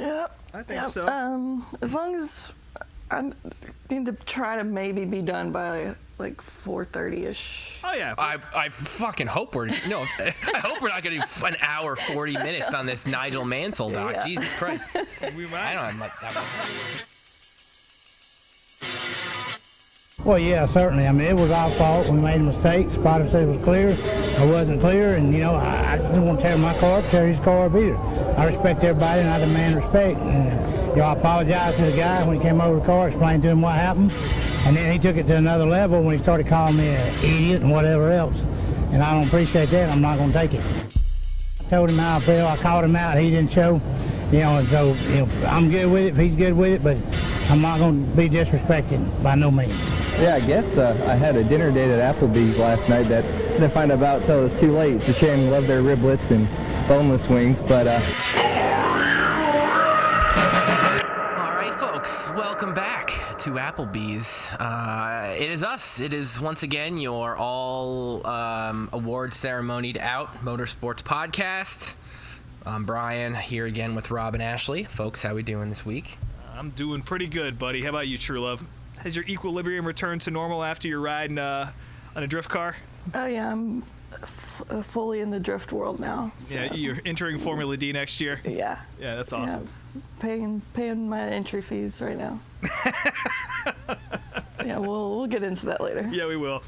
Yeah. I think so. As long as I need to try to maybe be done by like 4:30ish. Oh yeah. I fucking hope I hope we're not gonna do an hour 40 minutes on this Nigel Mansell doc. Yeah. Jesus Christ. We might. I don't have that much. Well, yeah, certainly. I mean, it was our fault. We made a mistake. Spotter said it was clear. I wasn't clear, and, I didn't want to tear my car up, tear his car up either. I respect everybody, and I demand respect. And, I apologized to the guy when he came over the car, explained to him what happened, and then he took it to another level when he started calling me an idiot and whatever else. And I don't appreciate that. I'm not going to take it. I told him how I feel. I called him out. He didn't show, and so, I'm good with it if he's good with it, but I'm not going to be disrespected by no means. Yeah, I guess I had a dinner date at Applebee's last night that I didn't find out until it was too late. It's a shame. Love their riblets and boneless wings, but... All right, folks, welcome back to Applebee's. It is us. It is, once again, your all award ceremonied out motorsports podcast. I'm Brian, here again with Rob and Ashley. Folks, how we doing this week? I'm doing pretty good, buddy. How about you, True Love? Has your equilibrium returned to normal after you're riding on a drift car? Oh yeah, I'm fully in the drift world now. So. Yeah, you're entering Formula D next year. Yeah. Yeah, that's awesome. Yeah, paying my entry fees right now. Yeah, we'll get into that later. Yeah, we will.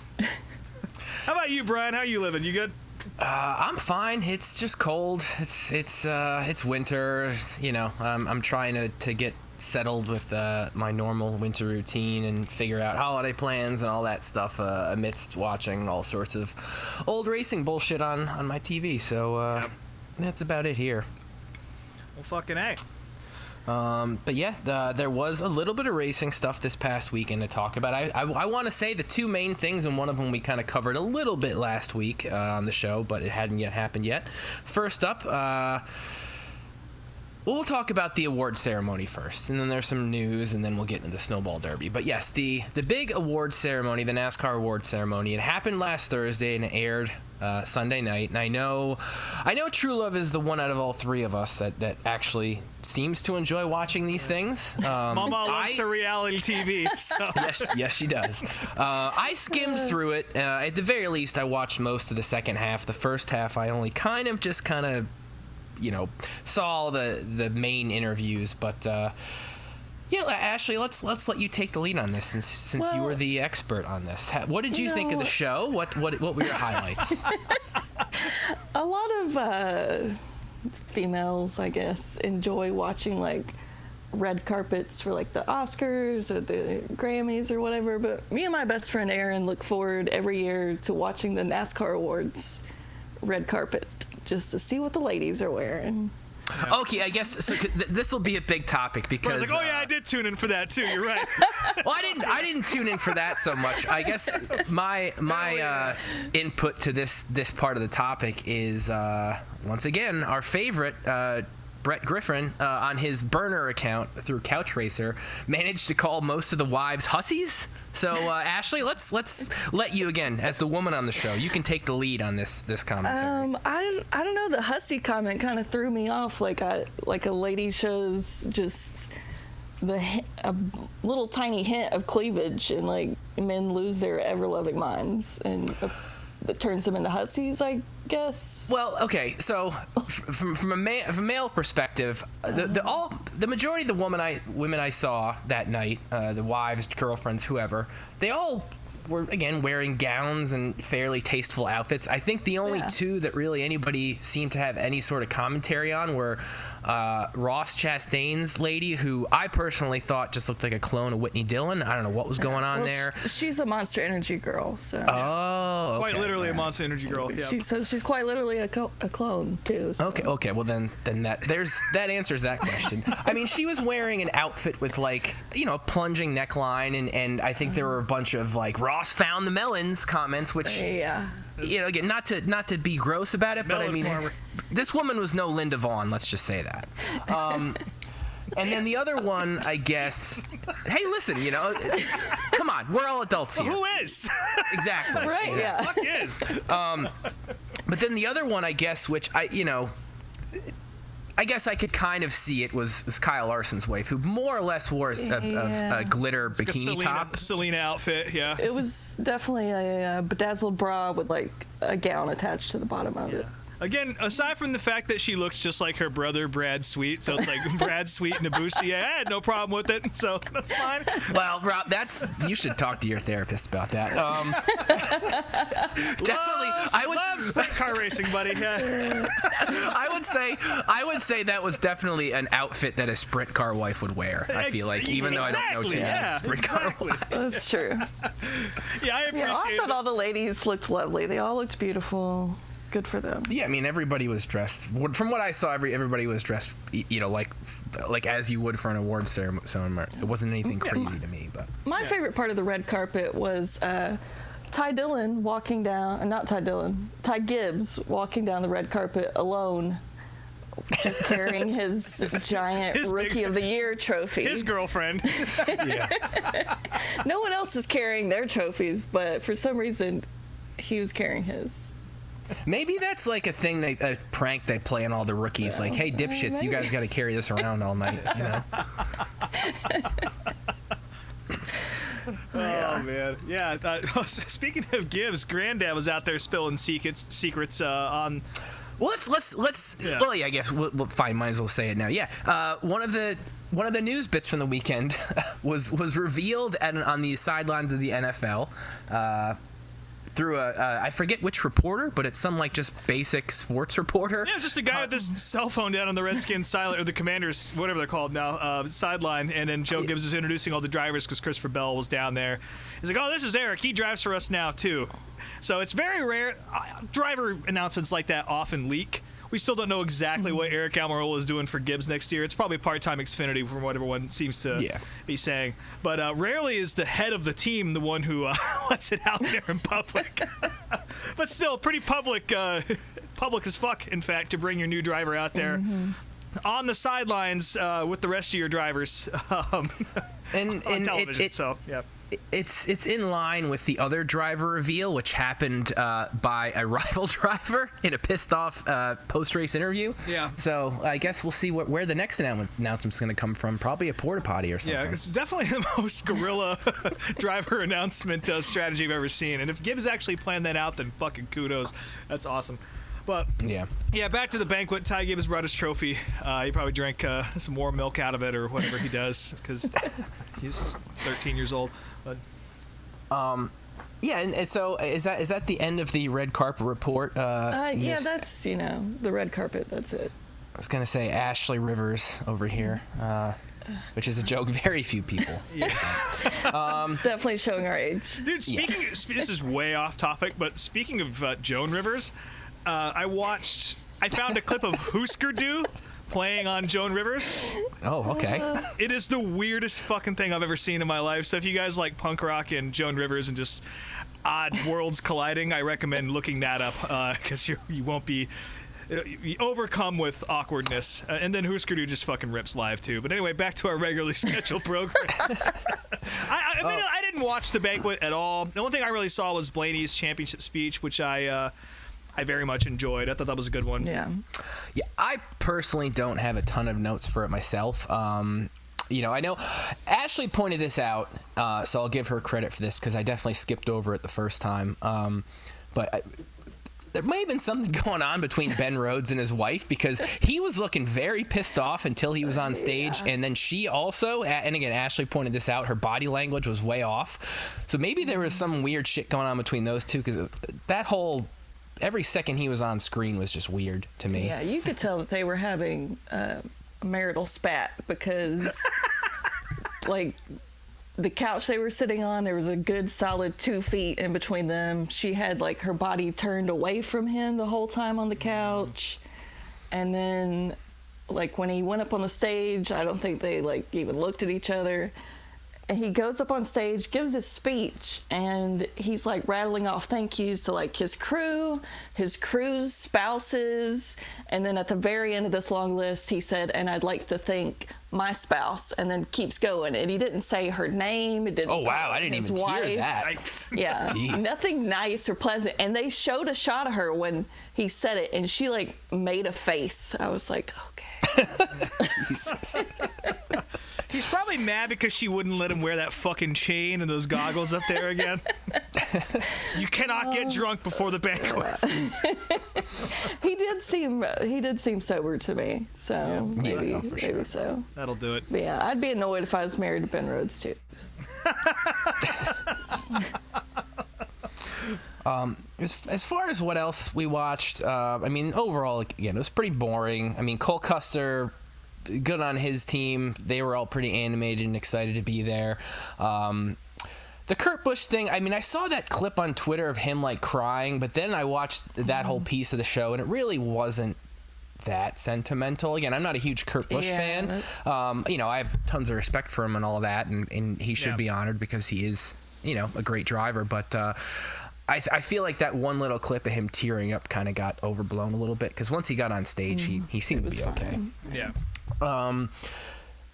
How about you, Brian? How you living? You good? I'm fine. It's just cold. It's winter. I'm trying to get settled with my normal winter routine and figure out holiday plans and all that stuff amidst watching all sorts of old racing bullshit on my TV. So that's about it here. Well, fucking A. But yeah, there was a little bit of racing stuff this past weekend to talk about. I want to say the two main things, and one of them we kind of covered a little bit last week on the show, but it hadn't yet happened yet. First up, we'll talk about the award ceremony first, and then there's some news, and then we'll get into the Snowball Derby. But yes, the big award ceremony, the NASCAR award ceremony, it happened last Thursday and it aired Sunday night. And I know True Love is the one out of all three of us that actually seems to enjoy watching these things. Mama loves her reality TV. So. Yes, she does. I skimmed through it. At the very least, I watched most of the second half. The first half, I only kind of saw the main interviews, but yeah, Ashley, let's let you take the lead on this since you were the expert on this. What did you think of the show? What were your highlights? A lot of females, I guess, enjoy watching like red carpets for like the Oscars or the Grammys or whatever, but me and my best friend Aaron look forward every year to watching the NASCAR awards red carpet, just to see what the ladies are wearing. Yeah. Okay, I guess so. This will be a big topic because. I was like, oh yeah, I did tune in for that too. You're right. Well, I didn't tune in for that so much. I guess my input to this part of the topic is once again our favorite. Brett Griffin, on his burner account through Couch Racer, managed to call most of the wives hussies. So, Ashley, let's let you again, as the woman on the show, you can take the lead on this commentary. I don't know. The hussy comment kind of threw me off. Like a lady shows just a little tiny hint of cleavage, and like men lose their ever-loving minds, and that turns them into hussies, I guess. Well, okay, so from a male perspective, the majority of the women I saw that night, the wives, girlfriends, whoever, they all were again wearing gowns and fairly tasteful outfits. I think the only two that really anybody seemed to have any sort of commentary on were Ross Chastain's lady, who I personally thought just looked like a clone of Whitney Dillon. I don't know what was going on there. She's a Monster Energy girl, so. Oh, okay. Quite literally a Monster Energy girl. Yeah. She's quite literally a clone too. So. Okay. Well, then that answers that question. I mean, she was wearing an outfit with like plunging neckline, and I think there were a bunch of like Ross found the melons comments, which again, not to be gross about it, but I mean, this woman was no Linda Vaughn. Let's just say that. And then the other one, I guess. Hey, listen, come on, we're all adults here. Who is? Exactly. Right? Yeah. Fuck is. But then the other one, I guess, which I guess I could kind of see it was Kyle Larson's wife, who more or less wore a glitter bikini top. Selena outfit, yeah. It was definitely a bedazzled bra with like a gown attached to the bottom of it. Again, aside from the fact that she looks just like her brother, Brad Sweet, so it's like Brad Sweet and a bustier, I had no problem with it, so that's fine. Well, Rob, you should talk to your therapist about that. Definitely, I love sprint car racing, buddy. Yeah. I would say that was definitely an outfit that a sprint car wife would wear. I feel like, even though I don't know too many sprint car wives. That's true. Yeah, I appreciate I thought all the ladies looked lovely. They all looked beautiful. Good for them. Yeah, I mean, everybody was dressed. From what I saw, everybody was dressed, like as you would for an award ceremony. It wasn't anything crazy to me, but my favorite part of the red carpet was Ty Gibbs walking down the red carpet alone, just carrying his giant Rookie of the Year trophy. His girlfriend. No one else is carrying their trophies, but for some reason, he was carrying his. Maybe that's like a prank they play on all the rookies. Like, hey, dipshits, you guys got to carry this around all night, you know? Oh man, yeah. Speaking of Gibbs, Granddad was out there spilling secrets on. Well, let's. Yeah. Well, yeah, I guess we'll fine. Might as well say it now. Yeah, one of the news bits from the weekend was revealed on the sidelines of the NFL. Through I forget which reporter, but it's some like just basic sports reporter. Yeah, it's just a guy with this cell phone down on the Redskins sideline, or the Commanders, whatever they're called now, sideline, and then Joe Gibbs is introducing all the drivers because Christopher Bell was down there. He's like, "Oh, this is Eric. He drives for us now too." So it's very rare. Driver announcements like that often leak. We still don't know exactly what Eric Almirola is doing for Gibbs next year. It's probably part-time Xfinity from what everyone seems to be saying. But rarely is the head of the team the one who lets it out there in public. But still, pretty public as fuck, in fact, to bring your new driver out there on the sidelines with the rest of your drivers on television. So, yeah. It's in line with the other driver reveal, which happened by a rival driver in a pissed off post-race interview. Yeah. So I guess we'll see where the next announcement's going to come from. Probably a porta potty or something. Yeah, it's definitely the most guerrilla driver announcement strategy I've ever seen. And if Gibbs actually planned that out, then fucking kudos. That's awesome. But yeah, back to the banquet. Ty Gibbs brought his trophy. He probably drank some warm milk out of it or whatever he does because he's 13 years old. But yeah, and so is that the end of the red carpet report? Yeah, that's the red carpet. That's it. I was gonna say Ashley Rivers over here, which is a joke very few people. Definitely showing our age, dude. This is way off topic, but speaking of Joan Rivers, I found a clip of Husker Du playing on Joan Rivers. Oh, okay. It is the weirdest fucking thing I've ever seen in my life. So if you guys like punk rock and Joan Rivers and just odd worlds colliding, I recommend looking that up because you won't be overcome with awkwardness. And then Husker Du just fucking rips live too. But anyway, back to our regularly scheduled program. I didn't watch the banquet at all. The only thing I really saw was Blaney's championship speech, which I very much enjoyed. I thought that was a good one. Yeah, I personally don't have a ton of notes for it myself. I know Ashley pointed this out, so I'll give her credit for this because I definitely skipped over it the first time. But there may have been something going on between Ben Rhodes and his wife because he was looking very pissed off until he was on stage. Yeah. And then she also, and again, Ashley pointed this out, her body language was way off. So maybe there was some weird shit going on between those two because that whole... Every second he was on screen was just weird to me. Yeah, you could tell that they were having a marital spat because, like, the couch they were sitting on, there was a good solid 2 feet in between them. She had, like, her body turned away from him the whole time on the couch. And then, like, when he went up on the stage, I don't think they, like, even looked at each other. And he goes up on stage, gives his speech, and he's like rattling off thank yous to like his crew, his crew's spouses, and then at the very end of this long list, he said, "And I'd like to thank my spouse," and then keeps going. And he didn't say her name. It didn't. Oh wow, I didn't even hear that. Yikes. Yeah, jeez. Nothing nice or pleasant. And they showed a shot of her when he said it, and she like made a face. I was like, okay. Jesus. He's probably mad because she wouldn't let him wear that fucking chain and those goggles up there again. You cannot get drunk before the banquet. He did seem sober to me, so maybe so. That'll do it. But yeah, I'd be annoyed if I was married to Ben Rhodes too. As far as what else we watched, I mean, overall, again, it was pretty boring. I mean, Cole Custer, good on his team. They were all pretty animated and excited to be there. The Kurt Busch thing, I mean, I saw that clip on Twitter of him, like, crying, but then I watched that whole piece of the show, and it really wasn't that sentimental. Again, I'm not a huge Kurt Busch fan. You know, I have tons of respect for him and all of that, and he should be honored because he is, you know, a great driver, but I feel like that one little clip of him tearing up kind of got overblown a little bit, because once he got on stage, he seemed to be okay. Yeah.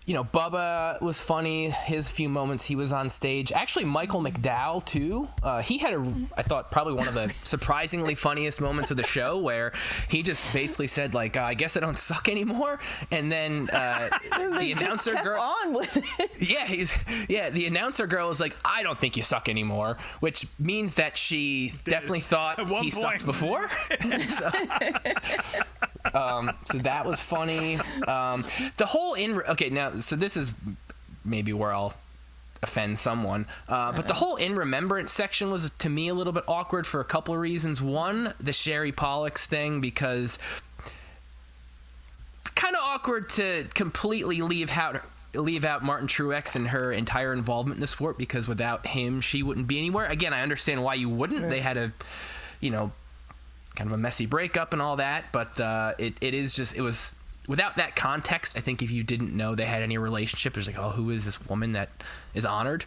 You know, Bubba was funny. His few moments he was on stage. Actually, Michael McDowell, too. He had, I thought, probably one of the surprisingly funniest moments of the show, where he just basically said, like, I guess I don't suck anymore. And then the announcer girl... on with it. The announcer girl was like, I don't think you suck anymore, which means that she definitely thought he sucked before. So that was funny. The whole okay, now, so this is maybe where I'll offend someone, but the whole in remembrance section was, to me, a little bit awkward for a couple of reasons. One, the Sherry Pollux thing, because kind of awkward to completely leave out Martin Truex and her entire involvement in the sport, because without him, she wouldn't be anywhere. Again, I understand why you wouldn't. Right. They had a, you know, kind of a messy breakup and all that, but it was without that context. I think if you didn't know they had any relationship, there's like, oh, who is this woman that is honored?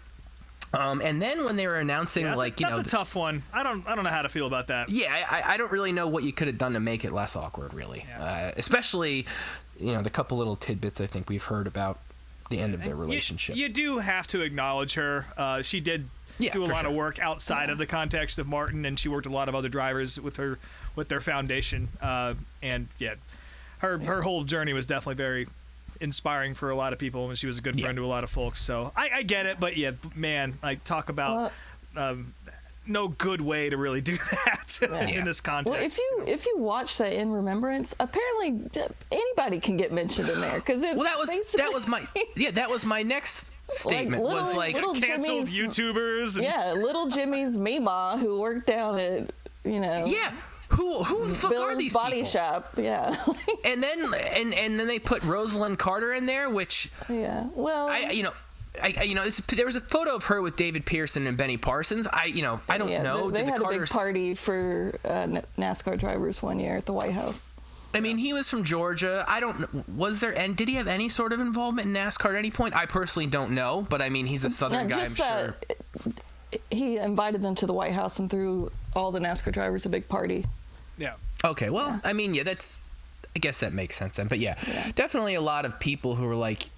And then when they were announcing, that's a tough one. I don't know how to feel about that. Yeah, I don't really know what you could have done to make it less awkward, really. Yeah. Especially, you know, the couple little tidbits I think we've heard about the end of their relationship. You do have to acknowledge her. She did do a lot of work outside of the context of Martin, and she worked with a lot of other drivers with their foundation. And her whole journey was definitely very inspiring for a lot of people, and she was a good friend to a lot of folks. So I get it, but man, like, talk about no good way to really do that in this context. Well, if you watch that in remembrance, apparently anybody can get mentioned in there, because it's that was my next statement, like canceled YouTubers. Little Jimmy's Meemaw, who worked down at, you know. Yeah. Who the fuck Bill's are these body people? Shop, yeah. and then they put Rosalind Carter in there, which there was a photo of her with David Pearson and Benny Parsons. I don't know. They had a big party for NASCAR drivers one year at the White House. I mean, he was from Georgia. I don't know. And did he have any sort of involvement in NASCAR at any point? I personally don't know, but I mean, he's a Southern guy, I'm sure. He invited them to the White House and threw all the NASCAR drivers a big party. Yeah. Okay, well, I mean, I guess that makes sense then. But definitely a lot of people who were like,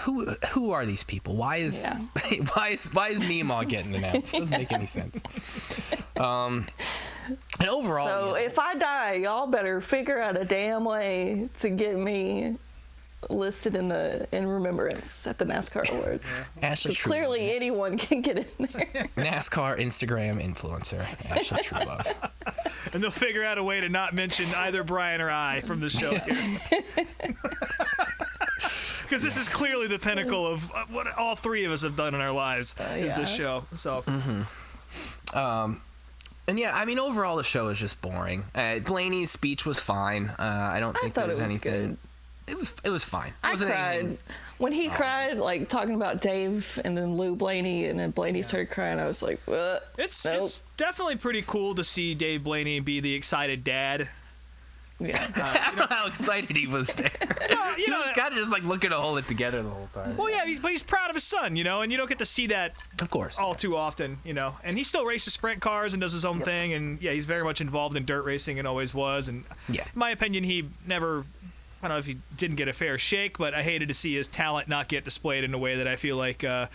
who are these people? Why is Meemaw getting announced? Doesn't make any sense. And overall, so if I die, y'all better figure out a damn way to get me listed in remembrance at the NASCAR Awards. Ashley Truelove. Clearly anyone can get in there. NASCAR Instagram influencer Ashley Truelove. And they'll figure out a way to not mention either Brian or I from the show here. Because this is clearly the pinnacle of what all three of us have done in our lives, is this show. So. And I mean, overall the show is just boring. Blaney's speech was fine. I don't think there was anything. Good. It was fine. I cried when he cried, like talking about Dave and then Lou Blaney, and then Blaney started crying. I was like, what? It's definitely pretty cool to see Dave Blaney be the excited dad. Yeah, I don't know how excited he was there. He was kind of just like looking to hold it together the whole time. Well, yeah, but he's proud of his son, you know, and you don't get to see that, of course, all too often, you know. And he still races sprint cars and does his own thing, and he's very much involved in dirt racing and always was. And in my opinion, he never. I don't know if he didn't get a fair shake, but I hated to see his talent not get displayed in a way that I feel like that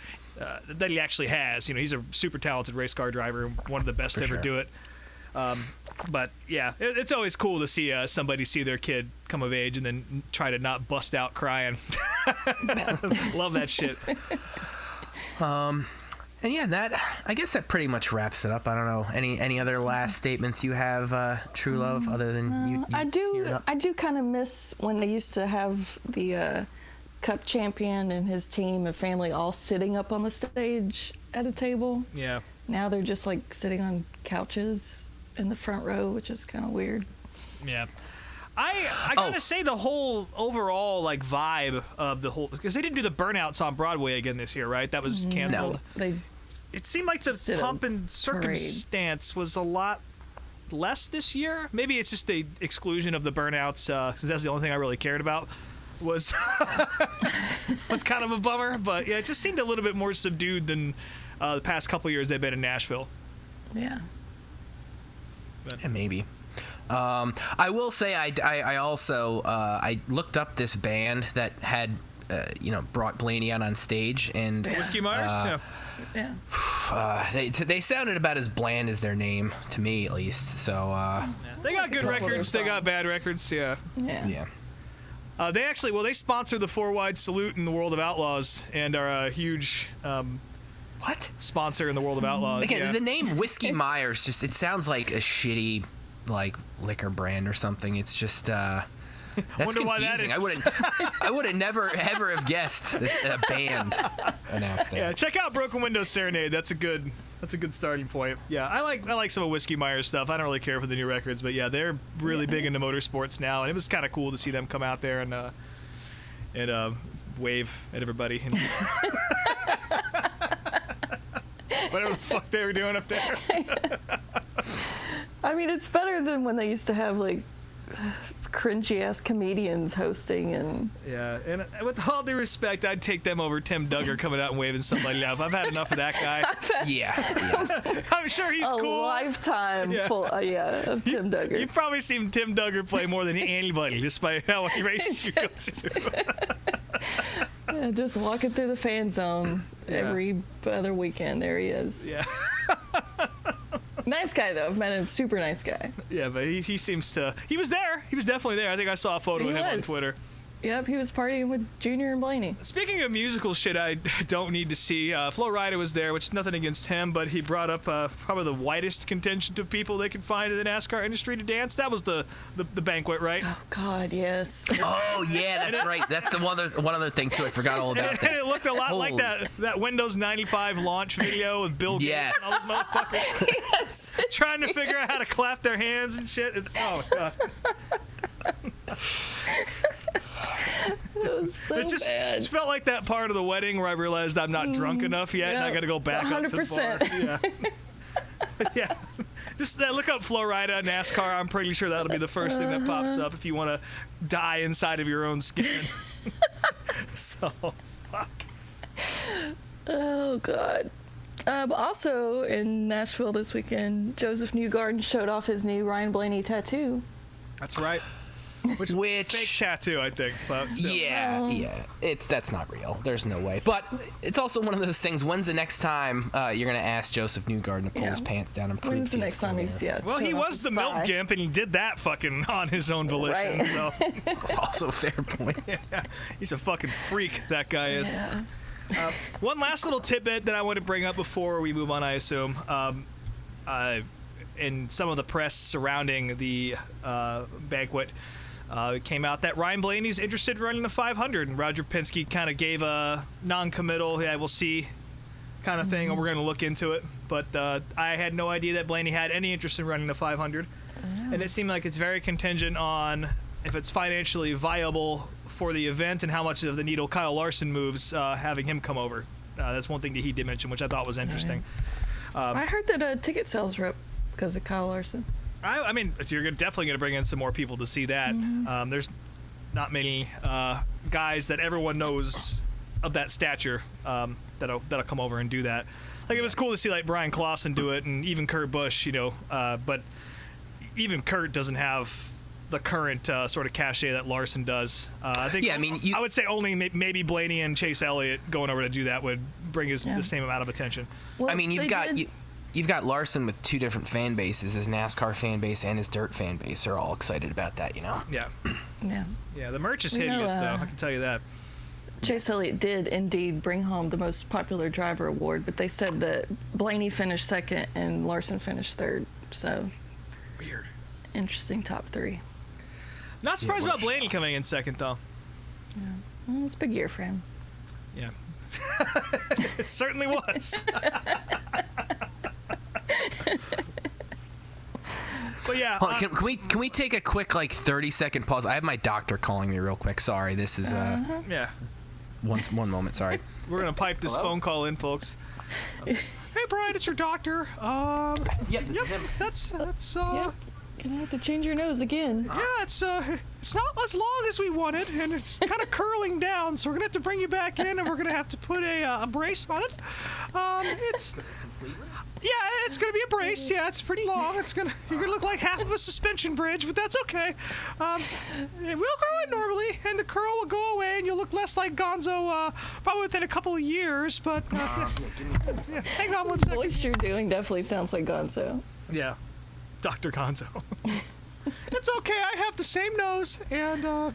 he actually has. You know, he's a super talented race car driver, one of the best to ever do it. But yeah, it's always cool to see somebody see their kid come of age and then try to not bust out crying. Love that shit. And yeah, I guess that pretty much wraps it up. I don't know. Any other last statements you have, True Love, other than you I do kind of miss when they used to have the Cup champion and his team and family all sitting up on the stage at a table. Yeah. Now they're just like sitting on couches in the front row, which is kind of weird. Yeah. I gotta say the whole overall like vibe of the whole, because they didn't do the Burnouts on Broadway again this year, right? That was canceled. No, it seemed like the pomp and circumstance was a lot less this year. Maybe it's just the exclusion of the Burnouts, because that's the only thing I really cared about. Was kind of a bummer, but yeah, it just seemed a little bit more subdued than the past couple years they've been in Nashville. Yeah. Yeah, maybe. I will say I also I looked up this band that had brought Blaney out on stage, and Whiskey Myers. they sounded about as bland as their name to me, at least. So they got good records, they got bad records. Yeah. They sponsor the 4-Wide Salute in the World of Outlaws and are a huge sponsor in the World of Outlaws. Again, the name Whiskey Myers it sounds like a shitty like liquor brand or something. It's just that's confusing. Why that is. I would have never ever have guessed that a band announced that. Yeah, check out Broken Window Serenade. That's a good starting point. Yeah, I like some of Whiskey Myers stuff. I don't really care for the new records, but yeah, they're really big into motorsports now, and it was kind of cool to see them come out there and wave at everybody. And whatever the fuck they were doing up there. I mean, it's better than when they used to have like cringy ass comedians hosting and with all due respect, I'd take them over Tim Duggar coming out and waving somebody up. I've had enough of that guy. I'm sure he's cool. A lifetime full of Tim Duggar. You've probably seen Tim Duggar play more than anybody just by how many races you go to. Yeah, just walking through the fan zone every other weekend. There he is. Yeah. Nice guy, though. I've met him. Super nice guy. Yeah, but he seems to... He was there. He was definitely there. I think I saw a photo of him on Twitter. Yep, he was partying with Junior and Blaney. Speaking of musical shit I don't need to see, Flo Rida was there, which is nothing against him, but he brought up probably the widest contingent of people they could find in the NASCAR industry to dance. That was the banquet, right? Oh, God, yes. Oh, yeah, that's right. That's the one other thing, too. I forgot all about that. And it looked a lot like that Windows 95 launch video with Bill Gates and all those motherfuckers trying to figure out how to clap their hands and shit. It's, oh, God. It was so it just bad. felt like that part of the wedding where I realized I'm not drunk enough yet, and I got to go back 100%. Up to the bar. Yeah. Just look up Flo Rida NASCAR. I'm pretty sure that'll be the first thing that pops up if you want to die inside of your own skin. So, fuck. Oh, God. Also, in Nashville this weekend, Joseph Newgarden showed off his new Ryan Blaney tattoo. That's right. Which fake tattoo, I think. So that's not real. There's no way. But it's also one of those things. When's the next time you're gonna ask Joseph Newgarden to pull his pants down and prove? When's the next time he's Well, he was the milk gimp, and he did that fucking on his own volition. Right. So also a fair point. Yeah, he's a fucking freak. That guy is. Yeah. One last little tidbit that I want to bring up before we move on, I assume. In some of the press surrounding the banquet. It came out that Ryan Blaney's interested in running the 500, and Roger Penske kind of gave a non-committal, we'll see kind of thing, and we're going to look into it. But I had no idea that Blaney had any interest in running the 500, and it seemed like it's very contingent on if it's financially viable for the event and how much of the needle Kyle Larson moves having him come over. That's one thing that he did mention, which I thought was interesting. I heard that ticket sales were up because of Kyle Larson. I mean, you're definitely going to bring in some more people to see that. There's not many guys that everyone knows of that stature that'll come over and do that. Like, it was cool to see like Brian Clausen do it, and even Kurt Busch, but even Kurt doesn't have the current sort of cachet that Larson does. I think. Yeah, I mean, I would say only maybe Blaney and Chase Elliott going over to do that would bring the same amount of attention. Well, I mean, you've got. you've got Larson with two different fan bases. His NASCAR fan base and his dirt fan base are all excited about that, you know? Yeah. Yeah. Yeah, the merch is hideous, though. I can tell you that. Chase Elliott did indeed bring home the most popular driver award, but they said that Blaney finished second and Larson finished third. So Weird. Interesting top three. Not surprised about Blaney coming in second, though. Yeah. Well, it's a big year for him. Yeah. It certainly was. But yeah. Hold on, can we take a quick 30-second pause? I have my doctor calling me real quick. Sorry, this is Yeah. one moment. Sorry. We're gonna pipe this phone call in, folks. Hey, Brian, it's your doctor. Yep, this is him. That's Yep. Gonna have to change your nose again. Yeah, it's not as long as we wanted, and it's kind of curling down, so we're gonna have to bring you back in, and we're gonna have to put a brace on it. It's gonna be a brace. Yeah, it's pretty long. You're gonna look like half of a suspension bridge, but that's okay. It will grow in normally, and the curl will go away, and you'll look less like Gonzo, probably within a couple of years. But yeah, hang on one The second. voice you're doing definitely sounds like Gonzo. Yeah, Dr. Gonzo. It's okay. I have the same nose, and yep,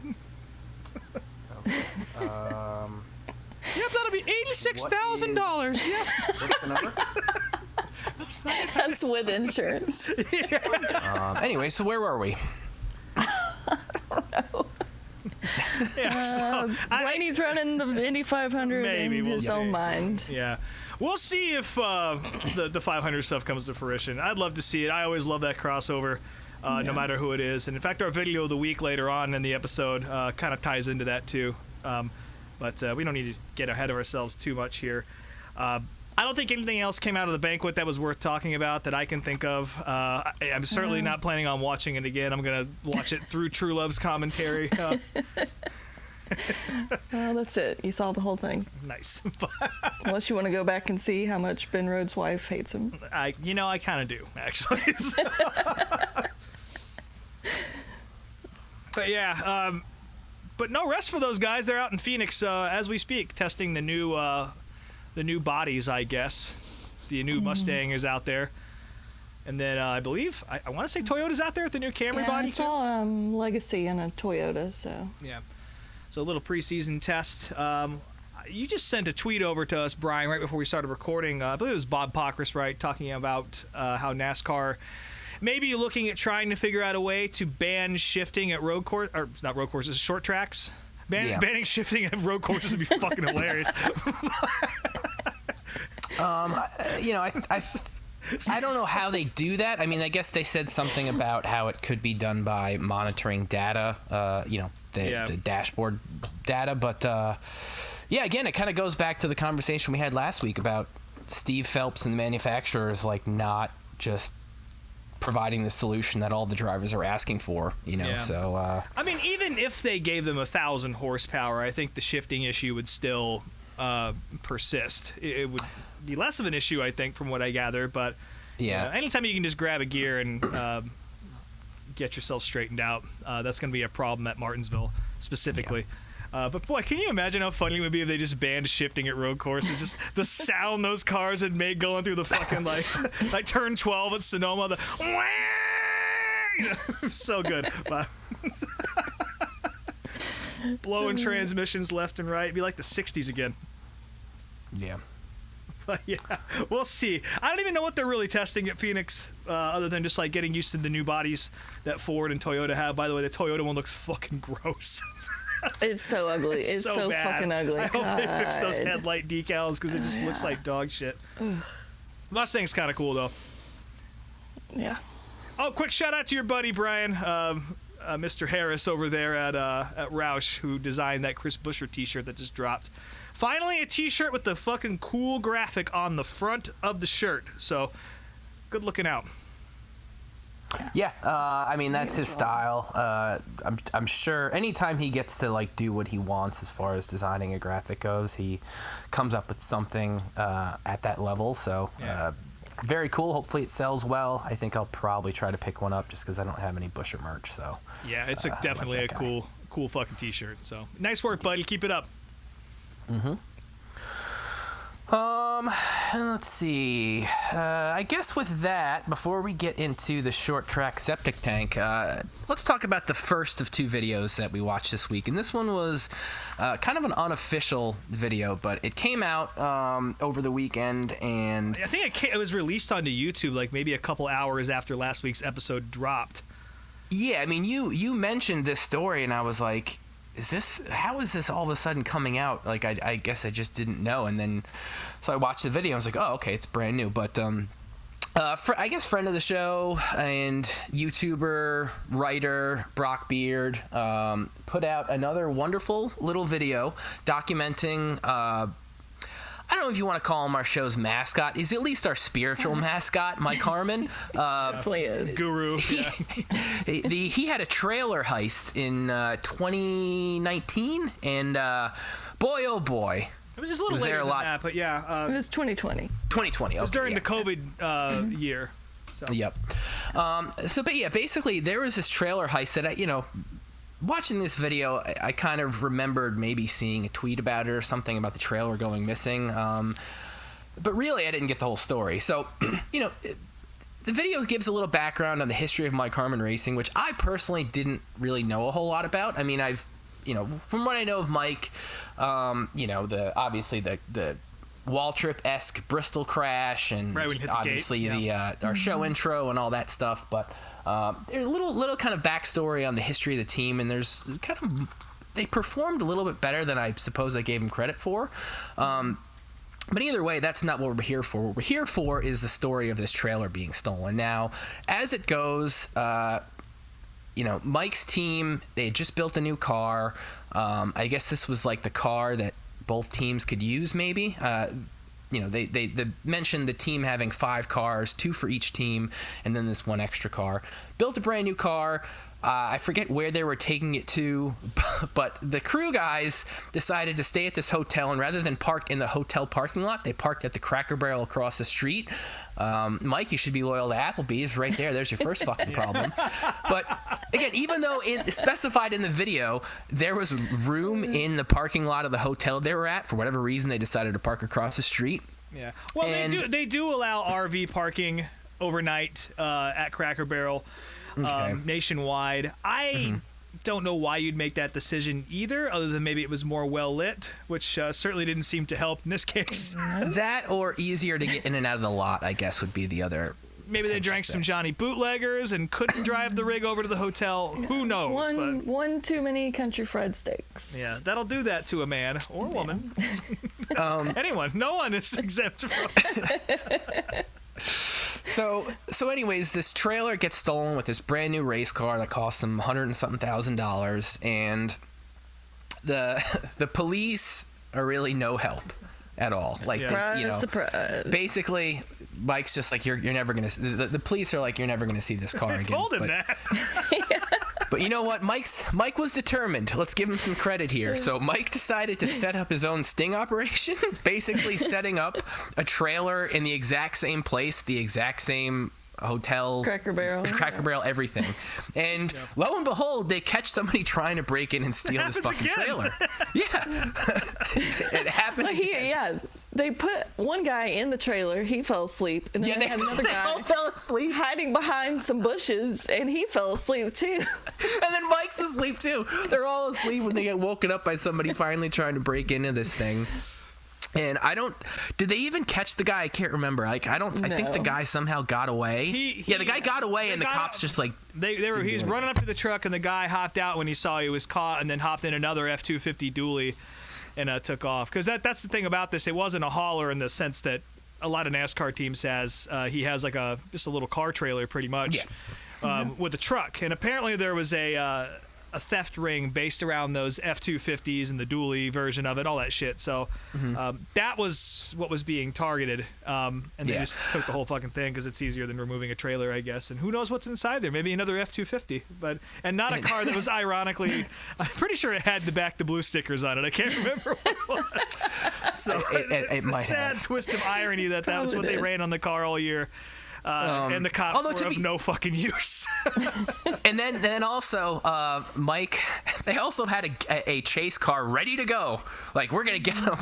that'll be $86,000. Yep. What's the number? That's with insurance. Anyway, so where were we? Yeah, so Blaney's running the Indy 500 Maybe in we'll his see. own mind. Yeah. We'll see if the 500 stuff comes to fruition. I'd love to see it. I always love that crossover, no matter who it is. And in fact, our video of the week later on in the episode kind of ties into that too. But we don't need to get ahead of ourselves too much here. I don't think anything else came out of the banquet that was worth talking about that I can think of. I'm certainly not planning on watching it again. I'm going to watch it through True Love's commentary. Well, that's it. You saw the whole thing. Nice. Unless you want to go back and see how much Ben Rhodes' wife hates him. I kind of do, actually. But yeah, but no rest for those guys. They're out in Phoenix as we speak, testing the new bodies, I guess. The new Mustang is out there. And then I believe, I want to say Toyota's out there at the new Camry body I saw Legacy in a Toyota, so. Yeah. So a little preseason test. You just sent a tweet over to us, Brian, right before we started recording. I believe it was Bob Pockris, right, talking about how NASCAR may be looking at trying to figure out a way to ban shifting at road course, or not road courses, short tracks. Banning shifting at road courses would be fucking hilarious. I don't know how they do that. I mean, I guess they said something about how it could be done by monitoring data, the dashboard data. But, again, it kind of goes back to the conversation we had last week about Steve Phelps and manufacturers, not just providing the solution that all the drivers are asking for, so... I mean, even if they gave them 1,000 horsepower, I think the shifting issue would still persist. It would be less of an issue, I think, from what I gather, but anytime you can just grab a gear and get yourself straightened out, that's going to be a problem at Martinsville specifically. But boy, can you imagine how funny it would be if they just banned shifting at road courses? Just the sound those cars had made going through the fucking like turn 12 at Sonoma. So good. Blowing transmissions left and right. It'd be like the 60s again. Yeah. But yeah, we'll see. I don't even know what they're really testing at Phoenix, other than just getting used to the new bodies that Ford and Toyota have. By the way, the Toyota one looks fucking gross. It's so ugly. It's so bad. fucking ugly. I hope they fix those headlight decals because it just looks like dog shit. Mustang's kind of cool though. Yeah. Oh, quick shout out to your buddy Brian, Mr. Harris over there at Roush, who designed that Chris Buescher T-shirt that just dropped. Finally, a T-shirt with the fucking cool graphic on the front of the shirt. So, good looking out. Yeah, I mean that's his style. I'm sure anytime he gets to do what he wants as far as designing a graphic goes, he comes up with something at that level. So very cool. Hopefully it sells well. I think I'll probably try to pick one up just because I don't have any Buescher merch. So yeah, it's definitely a cool fucking T-shirt. So nice work, buddy. Keep it up. Let's see. I guess with that, before we get into the short track septic tank, let's talk about the first of 2 videos that we watched this week. And this one was kind of an unofficial video, but it came out over the weekend, and I think it was released onto YouTube like maybe a couple hours after last week's episode dropped. yeah, I mean, you mentioned this story, and I was like, how is this all of a sudden coming out? Like, I guess I just didn't know. And then, so I watched the video, and I was like, oh, okay, it's brand new. But, I guess friend of the show and YouTuber, writer, Brock Beard, put out another wonderful little video documenting, I don't know if you want to call him our show's mascot. He's at least our spiritual mascot, Mike Harmon. Definitely is. Guru. Yeah. He had a trailer heist in 2019, and boy, oh boy. It was just a little later than that, but yeah. It was 2020. 2020. It was okay, during yeah. the COVID year. So. Yep. But yeah, basically there was this trailer heist that watching this video, I kind of remembered maybe seeing a tweet about it or something about the trailer going missing. But really, I didn't get the whole story. So, the video gives a little background on the history of Mike Harmon Racing, which I personally didn't really know a whole lot about. I mean, from what I know of Mike, obviously the Waltrip-esque Bristol crash, and right when you hit the obviously gate. our show intro and all that stuff. But there's a little kind of backstory on the history of the team, and there's kind of they performed a little bit better than I suppose I gave them credit for. But either way, that's not what we're here for. What we're here for is the story of this trailer being stolen. Now, as it goes, Mike's team, they had just built a new car. I guess this was like the car that both teams could use, maybe. They mentioned the team having 5 cars, 2 for each team, and then this one extra car. Built a brand new car. I forget where they were taking it to, but the crew guys decided to stay at this hotel, and rather than park in the hotel parking lot, they parked at the Cracker Barrel across the street. Mike, you should be loyal to Applebee's right there. There's your first fucking problem. But again, even though specified in the video, there was room in the parking lot of the hotel they were at, for whatever reason, they decided to park across the street. Yeah. Well, they do allow RV parking overnight at Cracker Barrel. Okay. Nationwide. I don't know why you'd make that decision either, other than maybe it was more well lit, which certainly didn't seem to help in this case. That or easier to get in and out of the lot, I guess, would be the other. Maybe they drank some Johnny Bootleggers and couldn't drive the rig over to the hotel. Who knows? One too many country fried steaks. Yeah, that'll do that to a man or a woman. Anyone. No one is exempt from So anyways, this trailer gets stolen with this brand new race car that costs them $100,000, and the police are really no help at all. Like, surprise. Basically, Mike's just like, you're never gonna. The police are like, you're never gonna see this car again. I told him that. But you know what? Mike was determined. Let's give him some credit here. So Mike decided to set up his own sting operation, basically setting up a trailer in the exact same place, the exact same hotel, Cracker Barrel, everything. And lo and behold, they catch somebody trying to break in and steal this fucking trailer. Yeah. It happened. They put one guy in the trailer, he fell asleep, and then they had another guy fell asleep hiding behind some bushes, and he fell asleep too. And then Mike's asleep too. They're all asleep when they get woken up by somebody finally trying to break into this thing. And did they even catch the guy? I can't remember. I think the guy somehow got away. The guy got away, and the cops just like he was running up to the truck, and the guy hopped out when he saw he was caught, and then hopped in another F-250 dually and took off. Because that's the thing about this. It wasn't a hauler in the sense that a lot of NASCAR teams has. He has like just a little car trailer, pretty much, with a truck. And apparently there was a theft ring based around those F-250s and the dually version of it, all that shit. So that was what was being targeted. And they just took the whole fucking thing because it's easier than removing a trailer, I guess. And who knows what's inside there? Maybe another F-250, and not a car that was ironically, I'm pretty sure it had the Back the Blue stickers on it. I can't remember what it was. So it's it a might sad have. twist of irony that was what they ran on the car all year. And the cops were of no fucking use. And then also, Mike, they also had a chase car ready to go. Like, we're going to get them.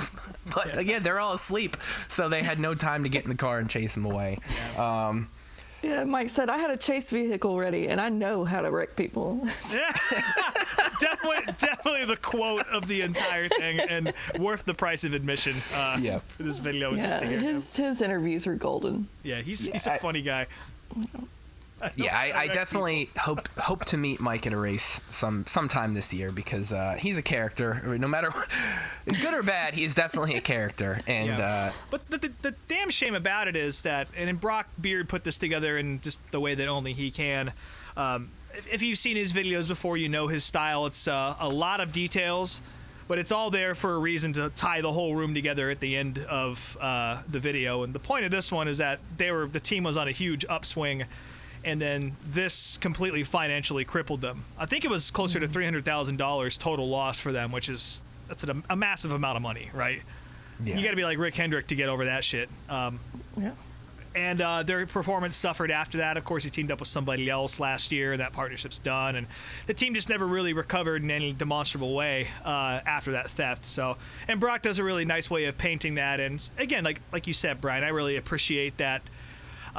But again, they're all asleep, so they had no time to get in the car and chase them away. Yeah, Mike said, I had a chase vehicle ready, and I know how to wreck people. Definitely the quote of the entire thing, and worth the price of admission for this video. Yeah, his interviews are golden. Yeah, he's a funny guy. I definitely hope to meet Mike in a race sometime this year, because he's a character. No matter good or bad, he's definitely a character. And but the damn shame about it is that, and Brock Beard put this together in just the way that only he can. If you've seen his videos before, you know his style. It's a lot of details, but it's all there for a reason to tie the whole room together at the end of the video. And the point of this one is that the team was on a huge upswing, and then this completely financially crippled them. I think it was closer to $300,000 total loss for them, that's a massive amount of money, right? Yeah. You got to be like Rick Hendrick to get over that shit. And their performance suffered after that. Of course, he teamed up with somebody else last year. That partnership's done, and the team just never really recovered in any demonstrable way after that theft. So, and Brock does a really nice way of painting that. And again, like you said, Brian, I really appreciate that.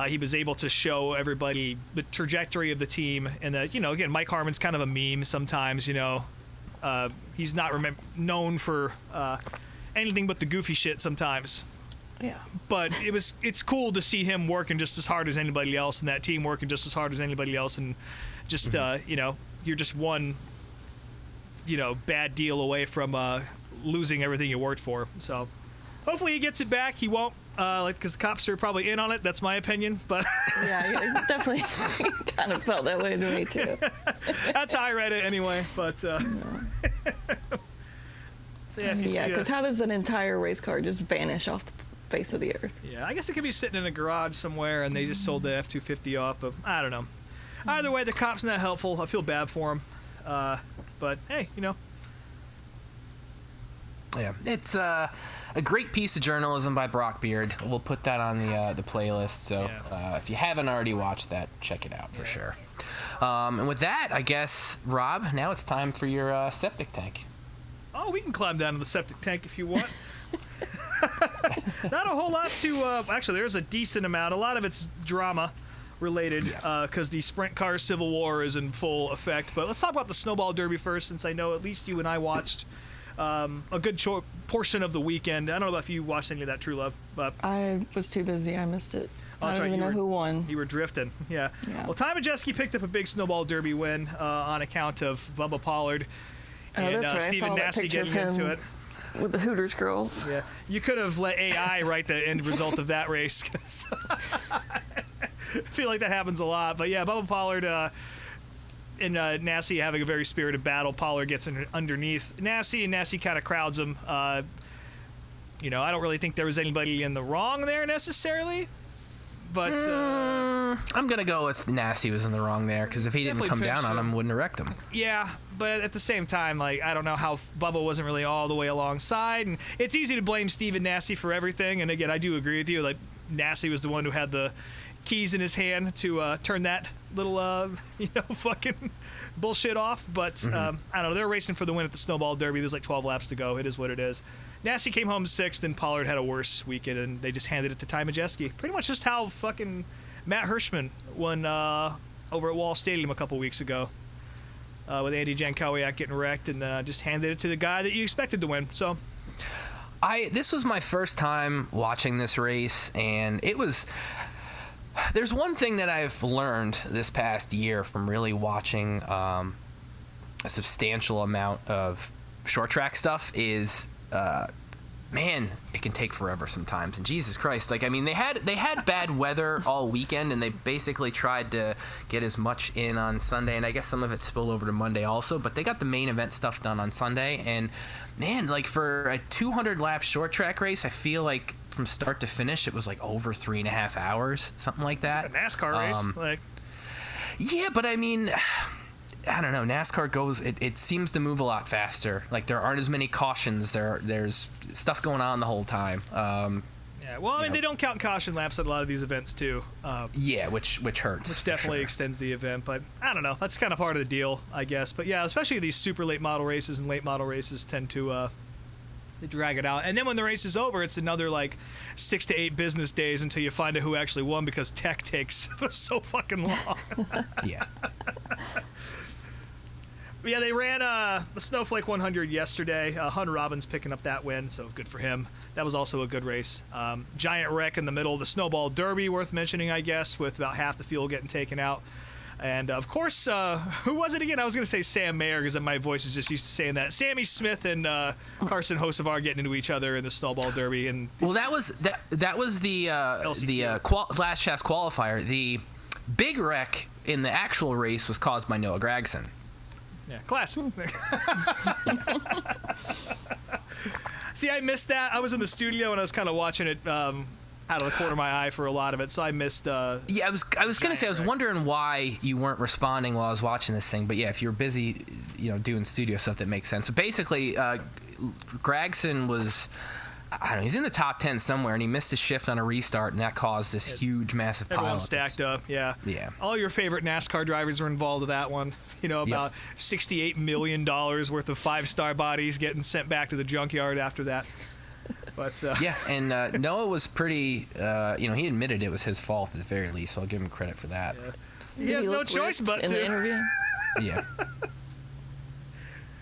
He was able to show everybody the trajectory of the team, and that, again, Mike Harmon's kind of a meme sometimes. He's not known for anything but the goofy shit sometimes. Yeah. But it's cool to see him working just as hard as anybody else, and that team working just as hard as anybody else, and just you're just one bad deal away from losing everything you worked for. So hopefully he gets it back. He won't. Because the cops are probably in on it. That's my opinion, but yeah, it definitely kind of felt that way to me too. That's how I read it anyway. But so because how does an entire race car just vanish off the face of the earth? Yeah, I guess it could be sitting in a garage somewhere, and they just sold the F-250 off. But I don't know. Either way, the cop's not helpful. I feel bad for him. But hey, Yeah, it's a great piece of journalism by Brock Beard. We'll put that on the playlist. So if you haven't already watched that, check it out for sure. And with that, I guess, Rob, now it's time for your septic tank. Oh, we can climb down to the septic tank if you want. Not a whole lot to... actually, there's a decent amount. A lot of it's drama related because the sprint car civil war is in full effect. But let's talk about the snowball derby first, since I know at least you and I watched a good portion of the weekend. I don't know if you watched any of that, True Love, but I was too busy. I missed it. Oh, I don't even know who won. You were drifting, yeah. Well, Ty Majeski picked up a big snowball derby win on account of Bubba Pollard and that's right. Stephen Nassie getting into it with the Hooters girls. Yeah, you could have let AI write the end result of that race. I feel like that happens a lot, but yeah, Bubba Pollard and Nassie having a very spirited battle. Pollard gets underneath Nassie, and Nassie kind of crowds him. I don't really think there was anybody in the wrong there necessarily, but I'm gonna go with Nassie was in the wrong there, because if he didn't come down on him, wouldn't have wrecked him. Yeah, but at the same time, I don't know how Bubba wasn't really all the way alongside, and it's easy to blame Stephen Nassie for everything. And again, I do agree with you. Nassie was the one who had the keys in his hand to turn that little fucking bullshit off. But I don't know, they're racing for the win at the snowball derby. There's 12 laps to go. It is what it is. Nassie came home sixth, and Pollard had a worse weekend, and they just handed it to Ty Majeski. Pretty much just how fucking Matt Hirschman won over at Wall Stadium a couple weeks ago with Andy Jankowiak getting wrecked, and just handed it to the guy that you expected to win. So this was my first time watching this race, and it was... There's one thing that I've learned this past year from really watching a substantial amount of short track stuff is, man, it can take forever sometimes. And Jesus Christ, they had bad weather all weekend, and they basically tried to get as much in on Sunday, and I guess some of it spilled over to Monday also. But they got the main event stuff done on Sunday, and man, for a 200 lap short track race, I feel like from start to finish it was over 3.5 hours, something like that. It's like a NASCAR race. Yeah, but I mean, I don't know. NASCAR goes. It seems to move a lot faster. There aren't as many cautions. There's stuff going on the whole time. Yeah, well, I mean, they don't count caution laps at a lot of these events, too. Yeah, which hurts. Which definitely sure. extends the event, but I don't know. That's kind of part of the deal, I guess. But yeah, especially these super late model races and late model races tend to they drag it out. And then when the race is over, it's another, 6 to 8 business days until you find out who actually won because tech takes so fucking long. Yeah. Yeah, they ran the Snowflake 100 yesterday. Hunter Robbins picking up that win, so good for him. That was also a good race. Giant wreck in the middle of the Snowball Derby, worth mentioning, I guess, with about half the fuel getting taken out. And, of course, who was it again? I was going to say Sam Mayer because my voice is just used to saying that. Sammy Smith and Carson Hocevar getting into each other in the Snowball Derby. And well, that was the last chance qualifier. The big wreck in the actual race was caused by Noah Gragson. Yeah, classic. See, I missed that. I was in the studio and I was kind of watching it out of the corner of my eye for a lot of it, so I missed. Yeah, I was gonna say I was wondering why you weren't responding while I was watching this thing, but yeah, if you're busy, doing studio stuff, that makes sense. So basically, Gragson was. I don't know, he's in the top 10 somewhere, and he missed a shift on a restart, and that caused this huge, massive pile. Everyone stacked up, yeah. Yeah. All your favorite NASCAR drivers were involved with that one. About $68 million worth of 5-star bodies getting sent back to the junkyard after that. But yeah, and Noah was pretty, he admitted it was his fault at the very least, so I'll give him credit for that. Yeah. He has no choice but to. In the interview? Yeah.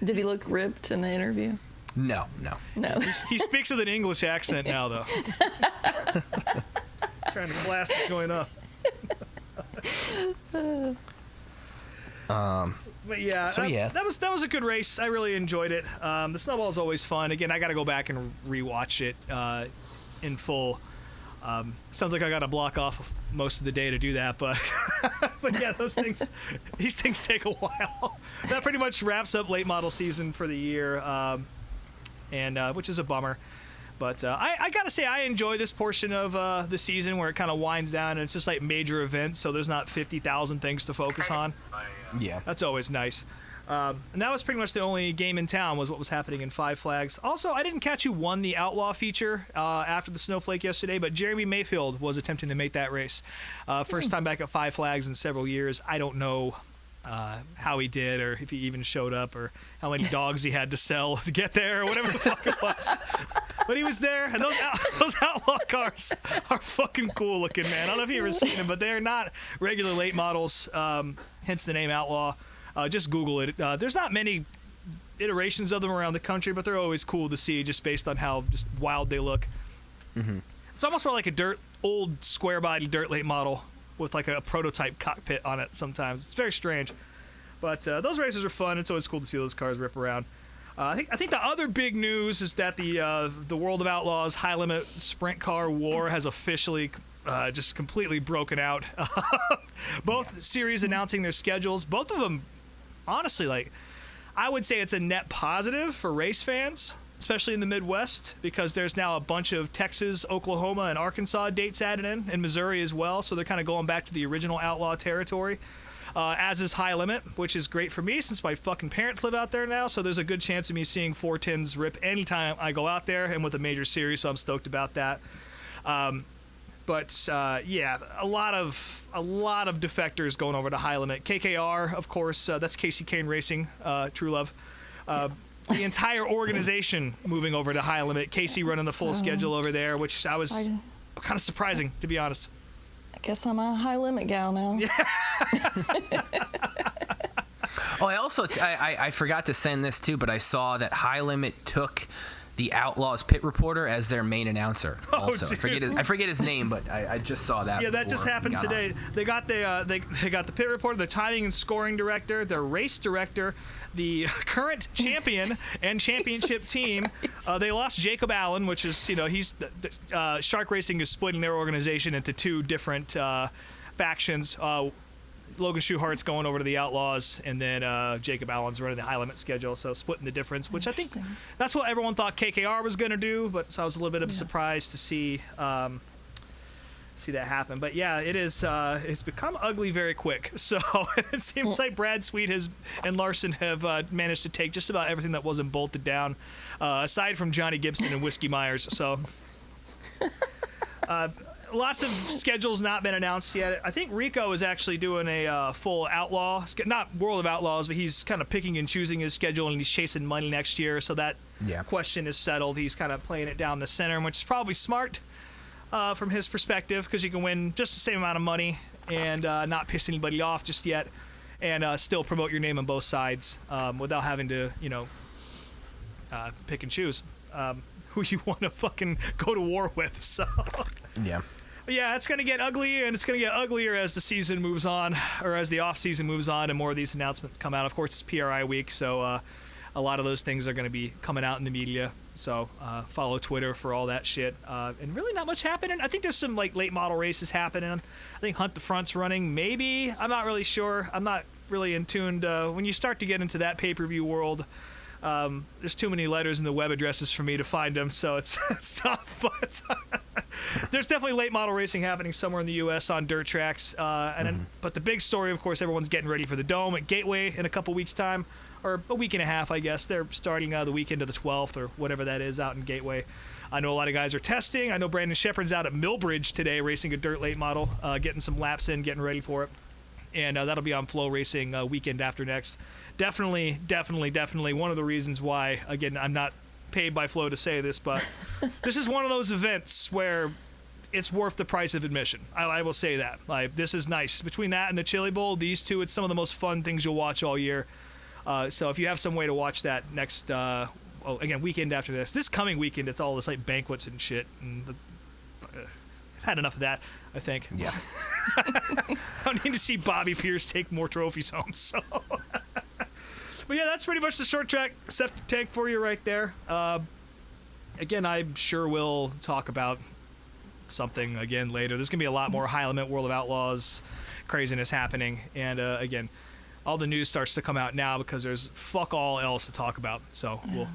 Did he look ripped in the interview? No. He speaks with an English accent now, though. Trying to blast the joint up. But yeah, that was a good race. I really enjoyed it. The Snowball is always fun. Again, I got to go back and rewatch it in full. Sounds like I got to block off most of the day to do that, but yeah, these things take a while. That pretty much wraps up late model season for the year. And which is a bummer. But I got to say, I enjoy this portion of the season where it kind of winds down and it's just like major events, so there's not 50,000 things to focus on. Yeah. That's always nice. And that was pretty much the only game in town was what was happening in Five Flags. Also, I didn't catch who won the Outlaw feature after the Snowflake yesterday, but Jeremy Mayfield was attempting to make that race. First time back at Five Flags in several years. I don't know how he did or if he even showed up or how many dogs he had to sell to get there or whatever the fuck it was. But he was there, and those Outlaw cars are fucking cool looking, man. I don't know if you've ever seen them, but they're not regular late models, hence the name Outlaw. Just Google it. There's not many iterations of them around the country, but they're always cool to see just based on how just wild they look. Mm-hmm. It's almost more like a old square-body dirt late model with like a prototype cockpit on it sometimes. It's very strange. But those races are fun. It's always cool to see those cars rip around. I think the other big news is that the World of Outlaws high limit sprint car war has officially just completely broken out. Both series announcing their schedules. Both of them, honestly, I would say it's a net positive for race fans, especially in the Midwest, because there's now a bunch of Texas, Oklahoma, and Arkansas dates added in, and Missouri as well. So they're kind of going back to the original Outlaw territory. As is High Limit, which is great for me since my fucking parents live out there now, so there's a good chance of me seeing 410s rip anytime I go out there, and with a major series, so I'm stoked about that. But yeah, a lot of defectors going over to High Limit. KKR, of course, that's Casey Kane Racing, True Love. The entire organization moving over to High Limit. Casey running the full schedule over there, which I was kind of surprising, to be honest. I guess I'm a High Limit gal now. Yeah. Oh, I forgot to send this too, but I saw that High Limit took the Outlaws pit reporter as their main announcer. Also, I forget his name, but I just saw that. Yeah, that just happened today. They got they got the pit reporter, the timing and scoring director, their race director, the current champion and championship team. They lost Jacob Allen, which is he's Shark Racing is splitting their organization into two different factions. Logan Schuhart's going over to the Outlaws, and then Jacob Allen's running the High Limit schedule, so splitting the difference, which I think that's what everyone thought KKR was going to do, but so I was a little bit of a surprise to see that happen. But yeah, it is it's become ugly very quick, so it seems like Brad Sweet and Larson have managed to take just about everything that wasn't bolted down, aside from Johnny Gibson and Whiskey Myers, so Lots of schedules not been announced yet. I think Rico is actually doing a full outlaw, not World of Outlaws, but he's kind of picking and choosing his schedule, and he's chasing money next year. So that question is settled. He's kind of playing it down the center, which is probably smart from his perspective, because you can win just the same amount of money and not piss anybody off just yet, and still promote your name on both sides without having to, pick and choose who you want to fucking go to war with. So yeah, it's going to get uglier, and it's going to get uglier as the season moves on, or as the off season moves on, and more of these announcements come out. Of course, it's PRI week, so a lot of those things are going to be coming out in the media. So follow Twitter for all that shit. And really not much happening. I think there's some like late model races happening. I think Hunt the Front's running. Maybe. I'm not really sure. I'm not really in tuned. When you start to get into that pay-per-view world, there's too many letters in the web addresses for me to find them, so it's tough. But there's definitely late model racing happening somewhere in the U.S. on dirt tracks. But the big story, of course, everyone's getting ready for the Dome at Gateway in a couple weeks' time, or a week and a half, I guess. They're starting the weekend of the 12th or whatever that is out in Gateway. I know a lot of guys are testing. I know Brandon Shepard's out at Millbridge today racing a dirt late model, getting some laps in, getting ready for it. And that'll be on Flow Racing weekend after next. Definitely one of the reasons why, again, I'm not paid by Flow to say this, but this is one of those events where it's worth the price of admission. I will say that. Like, this is nice. Between that and the Chili Bowl, these two, it's some of the most fun things you'll watch all year. So if you have some way to watch that next, again, weekend after this coming weekend, it's all this like banquets and shit. And I've had enough of that, I think. Yeah. I don't need to see Bobby Pierce take more trophies home. So, but yeah, that's pretty much the short track septic tank for you right there. Again, I'm sure we'll talk about something again later. There's gonna be a lot more high limit World of Outlaws craziness happening, and again, all the news starts to come out now because there's fuck all else to talk about. So we'll.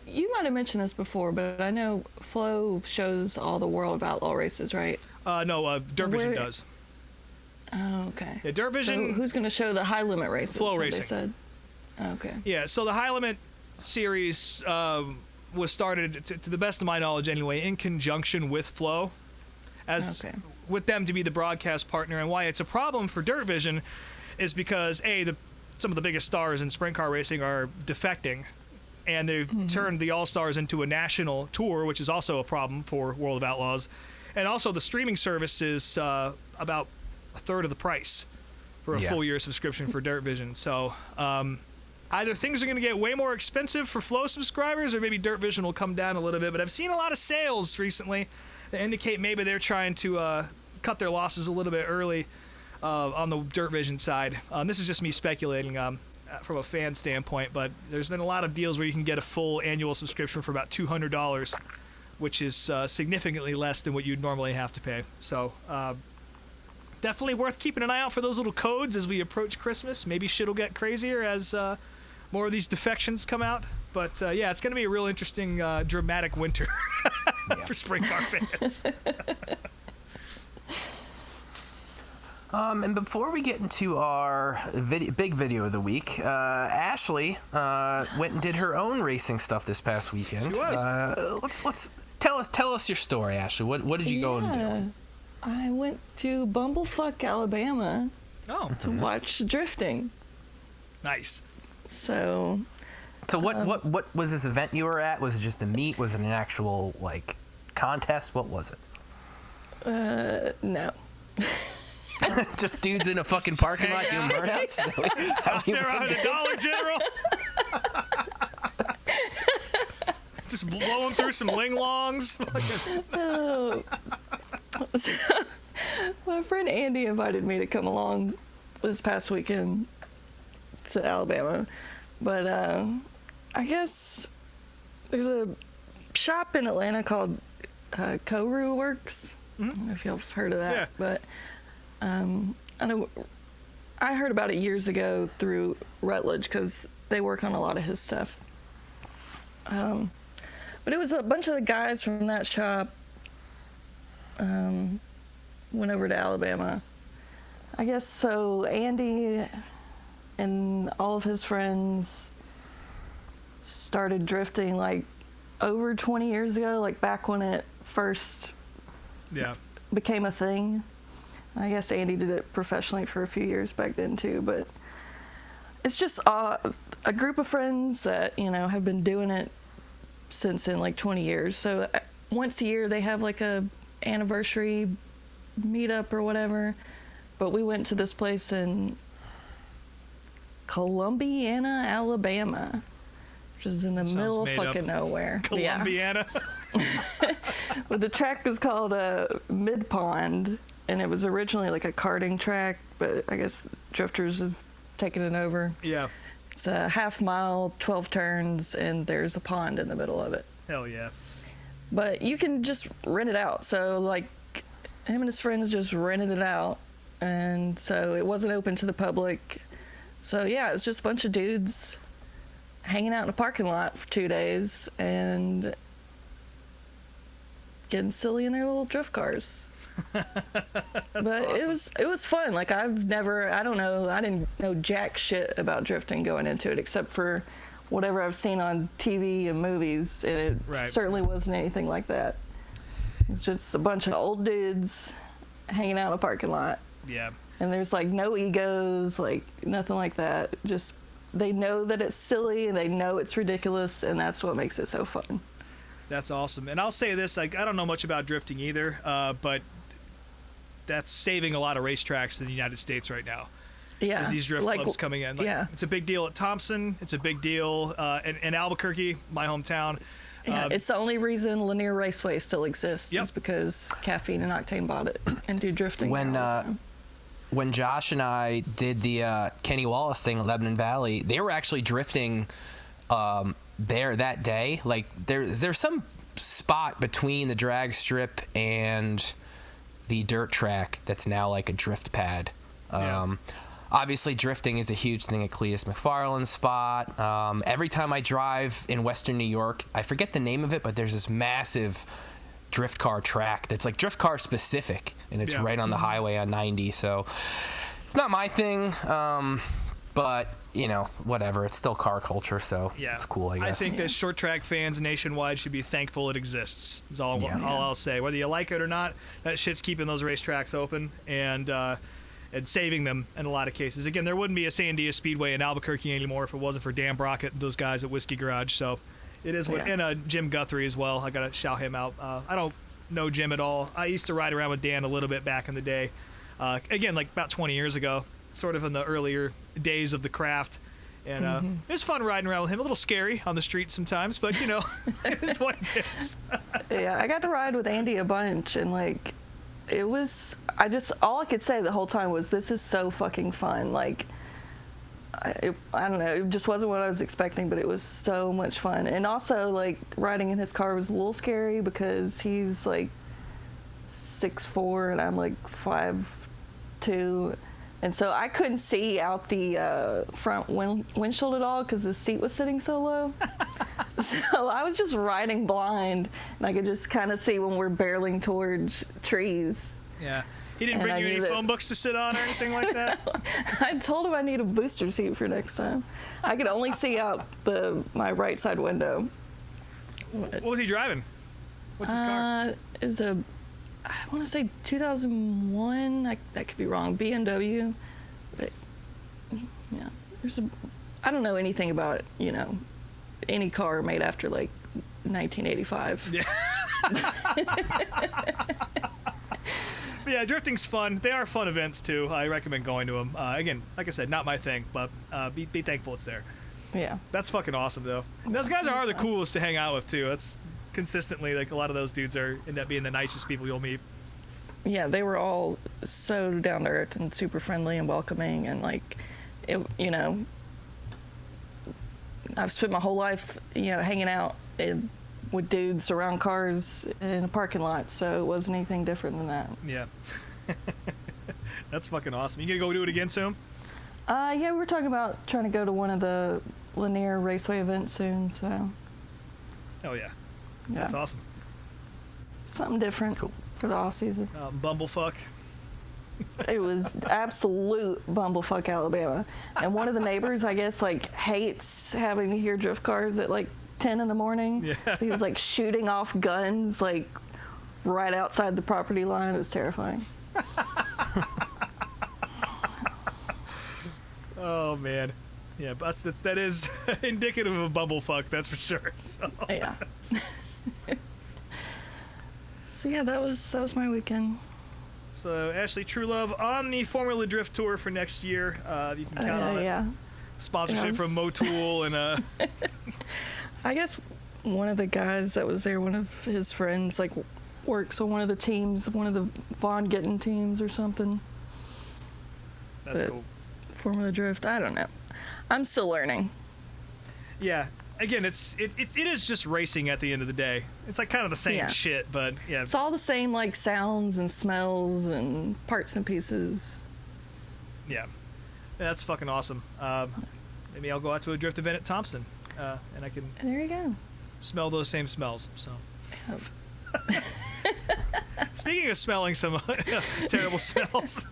You might have mentioned this before, but I know Flow shows all the World of Outlaw races, right? No, Dirt Vision does. Oh, okay. Yeah, Dirt Vision. So who's going to show the high limit races? Flow Racing. They said. Okay. Yeah, so the high limit series was started, to the best of my knowledge anyway, in conjunction with Flow, as with them to be the broadcast partner. And why it's a problem for Dirt Vision is because some of the biggest stars in sprint car racing are defecting, and they've turned the All-Stars into a national tour, which is also a problem for World of Outlaws. And also the streaming service is about a third of the price for a full year subscription for Dirt Vision. So either things are going to get way more expensive for Flow subscribers, or maybe Dirt Vision will come down a little bit. But I've seen a lot of sales recently that indicate maybe they're trying to cut their losses a little bit early on the Dirt Vision side. This is just me speculating from a fan standpoint, but there's been a lot of deals where you can get a full annual subscription for about $200, which is significantly less than what you'd normally have to pay. So definitely worth keeping an eye out for those little codes as we approach Christmas. Maybe shit will get crazier as more of these defections come out. But yeah, it's going to be a real interesting, dramatic winter for sprint car fans. And before we get into our big video of the week, Ashley went and did her own racing stuff this past weekend. She was. Let's tell us your story, Ashley. What did you go and do? I went to Bumblefuck, Alabama to watch drifting. Nice. So what was this event you were at? Was it just a meet? Was it an actual like contest? What was it? No. Just dudes in a fucking parking lot doing burnouts? They're out at the Dollar General. Just blowing through some ling-longs. Oh. So, my friend Andy invited me to come along this past weekend to Alabama. But I guess there's a shop in Atlanta called Koru Works. I don't know if y'all have heard of that. Yeah. But I know I heard about it years ago through Rutledge because they work on a lot of his stuff. But it was a bunch of the guys from that shop went over to Alabama. I guess so Andy and all of his friends started drifting like over 20 years ago, like back when it first Yeah. became a thing. I guess Andy did it professionally for a few years back then too, but it's just a group of friends that, you know, have been doing it since in like 20 years. So once a year they have like a anniversary meetup or whatever. But we went to this place in Columbiana, Alabama, which is in the middle of fucking nowhere. Columbiana. Yeah. Well, the track was called Mid Pond, and it was originally like a karting track, but I guess drifters have taken it over. Yeah. It's a half mile, 12 turns, and there's a pond in the middle of it. Hell yeah. But you can just rent it out. So, like, him and his friends just rented it out. And so it wasn't open to the public. So, yeah, it was just a bunch of dudes hanging out in a parking lot for 2 days and getting silly in their little drift cars. But awesome. it was fun. Like, I didn't know jack shit about drifting going into it, except for whatever I've seen on TV and movies, and it certainly wasn't anything like that. It's just a bunch of old dudes hanging out in a parking lot. Yeah. And there's like no egos, like nothing like that. Just they know that it's silly and they know it's ridiculous, and that's what makes it so fun. That's awesome. And I'll say this, like, I don't know much about drifting either, but that's saving a lot of racetracks in the United States right now. Yeah. As these drift clubs coming in. Like, yeah. It's a big deal at Thompson. It's a big deal in Albuquerque, my hometown. Yeah, it's the only reason Lanier Raceway still exists is because Caffeine and Octane bought it and do drifting. When Josh and I did the Kenny Wallace thing at Lebanon Valley, they were actually drifting there that day. Like there's some spot between the drag strip and the dirt track that's now like a drift pad. Obviously, drifting is a huge thing at Cletus McFarland's spot. Every time I drive in Western New York, I forget the name of it, but there's this massive drift car track that's like drift car specific, and it's right on the highway on 90. So it's not my thing, but you know, whatever. It's still car culture, so it's cool, I guess. I think that short track fans nationwide should be thankful it exists. Is all I'll say. Whether you like it or not, that shit's keeping those racetracks open and saving them in a lot of cases. Again, there wouldn't be a Sandia Speedway in Albuquerque anymore if it wasn't for Dan Brockett and those guys at Whiskey Garage. So it is what, and Jim Guthrie as well. I got to shout him out. I don't know Jim at all. I used to ride around with Dan a little bit back in the day. Again, like about 20 years ago, sort of in the earlier days of the craft. And it was fun riding around with him. A little scary on the street sometimes, but, you know, it is what it is. Yeah, I got to ride with Andy a bunch, and, like, it was, all I could say the whole time was, this is so fucking fun. Like, I don't know, it just wasn't what I was expecting, but it was so much fun. And also, like, riding in his car was a little scary because he's, like, 6'4", and I'm, like, 5'2", and so I couldn't see out the front windshield at all because the seat was sitting so low. So I was just riding blind, and I could just kind of see when we're barreling towards trees. Yeah. He didn't bring you any phone books to sit on or anything like that? I told him I need a booster seat for next time. I could only see out my right side window. What was he driving? What's his car? It was I want to say 2001. That could be wrong. BMW. But, yeah. I don't know anything about, you know, any car made after, like, 1985. Yeah. Yeah, drifting's fun. They are fun events, too. I recommend going to them. Again, like I said, not my thing, but be thankful it's there. Yeah. That's fucking awesome, though. Those guys are the coolest to hang out with, too. That's consistently, like, a lot of those dudes end up being the nicest people you'll meet. Yeah, they were all so down to earth and super friendly and welcoming, and, like, you know, I've spent my whole life, you know, hanging out with dudes around cars in a parking lot, so it wasn't anything different than that. Yeah. That's fucking awesome. You gonna go do it again soon? Yeah, we're talking about trying to go to one of the Lanier Raceway events soon, so. Oh, yeah. That's awesome. Something different for the off season. Bumblefuck. It was absolute bumblefuck Alabama. And one of the neighbors, I guess, like, hates having to hear drift cars at, like, 10 in the morning. Yeah. So he was, like, shooting off guns, like, right outside the property line. It was terrifying. Oh man, yeah, but that is indicative of a bumblefuck, that's for sure. So. Yeah. So yeah, that was my weekend. So Ashley Truelove on the Formula Drift Tour for next year. You can count on it. Yeah. Sponsorship from Motul and I guess one of the guys that was there, one of his friends, like works on one of the teams, one of the Von Gittin teams or something. That's cool. Formula Drift, I don't know. I'm still learning. Yeah. Again, it is just racing at the end of the day. It's like kind of the same shit, but yeah. It's all the same, like sounds and smells and parts and pieces. Yeah. That's fucking awesome. Maybe I'll go out to a drift event at Thompson, and I can And there you go. smell those same smells. So. Speaking of smelling some terrible smells,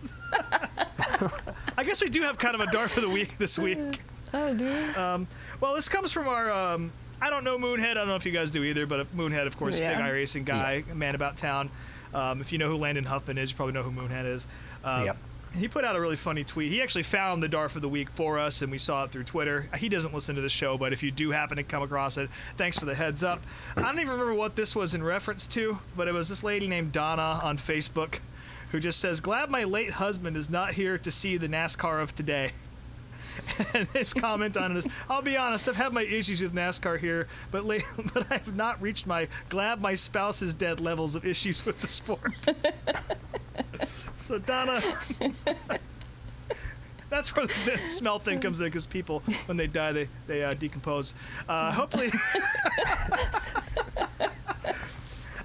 I guess we do have kind of a dark of the week this week. Oh, dude. Well, this comes from our, I don't know Moonhead. I don't know if you guys do either, but Moonhead, of course, Yeah. big iRacing guy, a man about town. If you know who Landon Huffman is, you probably know who Moonhead is. Yep. He put out a really funny tweet. He actually found the DARF of the week for us, and we saw it through Twitter. He doesn't listen to the show, but if you do happen to come across it, thanks for the heads up. I don't even remember what this was in reference to, but it was this lady named Donna on Facebook who just says, "Glad my late husband is not here to see the NASCAR of today." And his comment on it is, "I'll be honest, I've had my issues with NASCAR here, but I have not reached my glad my spouse is dead levels of issues with the sport." So Donna, that's where the smell thing comes in, because people, when they die, they decompose. Hopefully,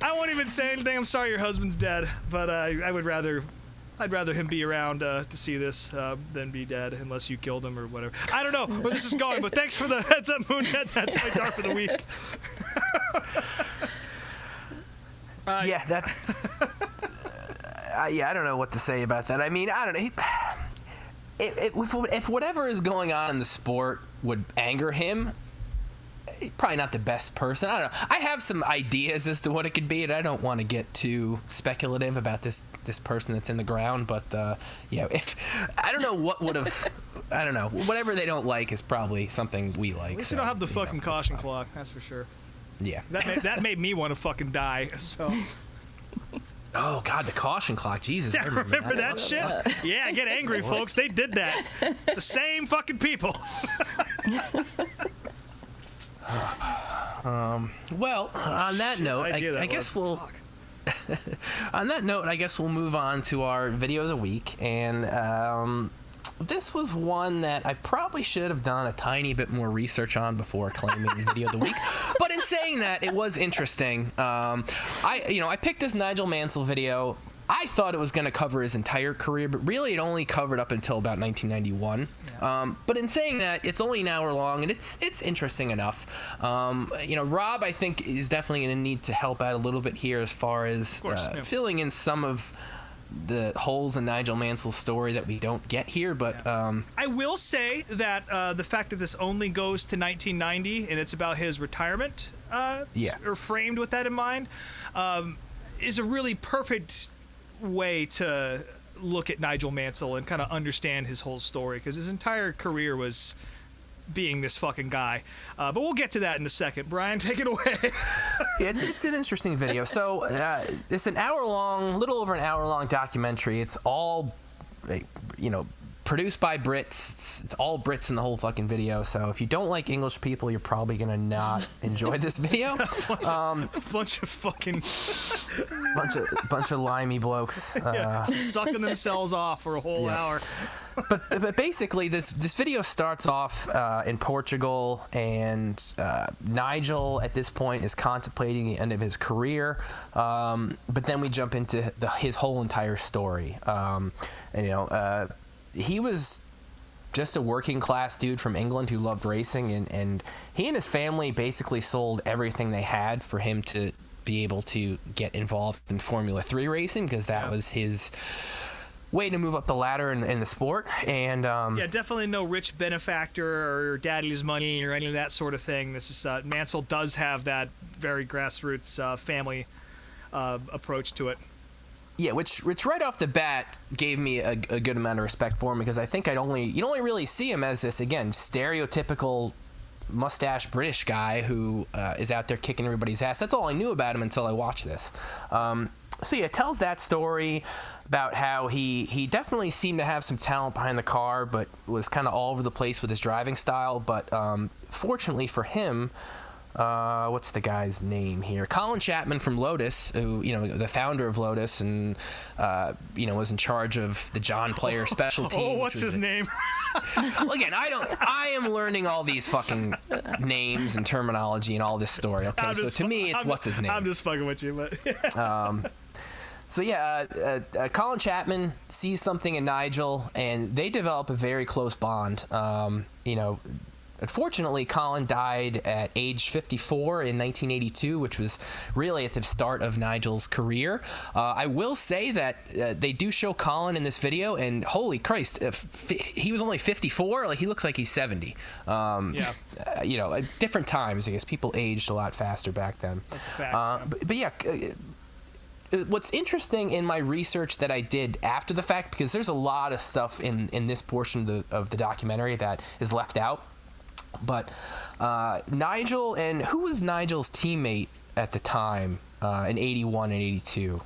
I won't even say anything. I'm sorry your husband's dead, but I'd rather him be around to see this than be dead, unless you killed him or whatever. I don't know where this is going, but thanks for the heads up, Moonhead. That's my dark of the week. Yeah, that. Yeah, I don't know what to say about that. I mean, I don't know. If whatever is going on in the sport would anger him, he's probably not the best person. I don't know. I have some ideas as to what it could be, and I don't want to get too speculative about this person that's in the ground. But yeah, if I don't know what would have, I don't know. Whatever they don't like is probably something we like. At least you don't have the fucking caution clock. That's for sure. Yeah. That made me want to fucking die. So. Oh God, the caution clock. Jesus. Yeah, remember that shit? Yeah, get angry, folks. They did that. It's the same fucking people. Well, on that note, I guess we'll. On that note, I guess we'll move on to our video of the week, and this was one that I probably should have done a tiny bit more research on before claiming video of the week. But in saying that, it was interesting. I picked this Nigel Mansell video. I thought it was going to cover his entire career, but really it only covered up until about 1991. Yeah. But in saying that, it's only an hour long, and it's interesting enough. Rob, I think, is definitely going to need to help out a little bit here as far as filling in some of the holes in Nigel Mansell's story that we don't get here, but I will say that the fact that this only goes to 1990 and it's about his retirement, or framed with that in mind, is a really perfect way to look at Nigel Mansell and kind of understand his whole story, because his entire career was being this fucking guy. But we'll get to that in a second. Brian, take it away. It's an interesting video. So it's an hour-long, little over an hour-long documentary. It's all, produced by Brits. It's all Brits in the whole fucking video. So if you don't like English people, you're probably gonna not enjoy this video. bunch of fucking bunch of limey blokes sucking themselves off for a whole hour. But basically, this video starts off in Portugal, and Nigel at this point is contemplating the end of his career. But then we jump into his whole entire story. He was just a working class dude from England who loved racing, and he and his family basically sold everything they had for him to be able to get involved in Formula 3 racing, because that was his way to move up the ladder in the sport. And definitely no rich benefactor or daddy's money or any of that sort of thing. This is Mansell does have that very grassroots family approach to it. Yeah, which right off the bat gave me a good amount of respect for him, because I think you'd only really see him as this, again, stereotypical mustache British guy who is out there kicking everybody's ass. That's all I knew about him until I watched this. So yeah, it tells that story about how he definitely seemed to have some talent behind the car, but was kind of all over the place with his driving style. But fortunately for him, what's the guy's name here? Colin Chapman from Lotus, who, the founder of Lotus, and was in charge of the John Player special team. Oh, what's his name? Well, again, I am learning all these fucking names and terminology and all this story. Okay, so to me, it's what's his name. I'm just fucking with you, but. So yeah, Colin Chapman sees something in Nigel, and they develop a very close bond. Unfortunately, Colin died at age 54 in 1982, which was really at the start of Nigel's career. I will say that they do show Colin in this video, and holy Christ, he was only 54. Like, he looks like he's 70. Yeah. At different times, I guess people aged a lot faster back then. That's a fact. But yeah. What's interesting in my research that I did after the fact, because there's a lot of stuff in this portion of the documentary that is left out, but Nigel, and who was Nigel's teammate at the time in 81 and 82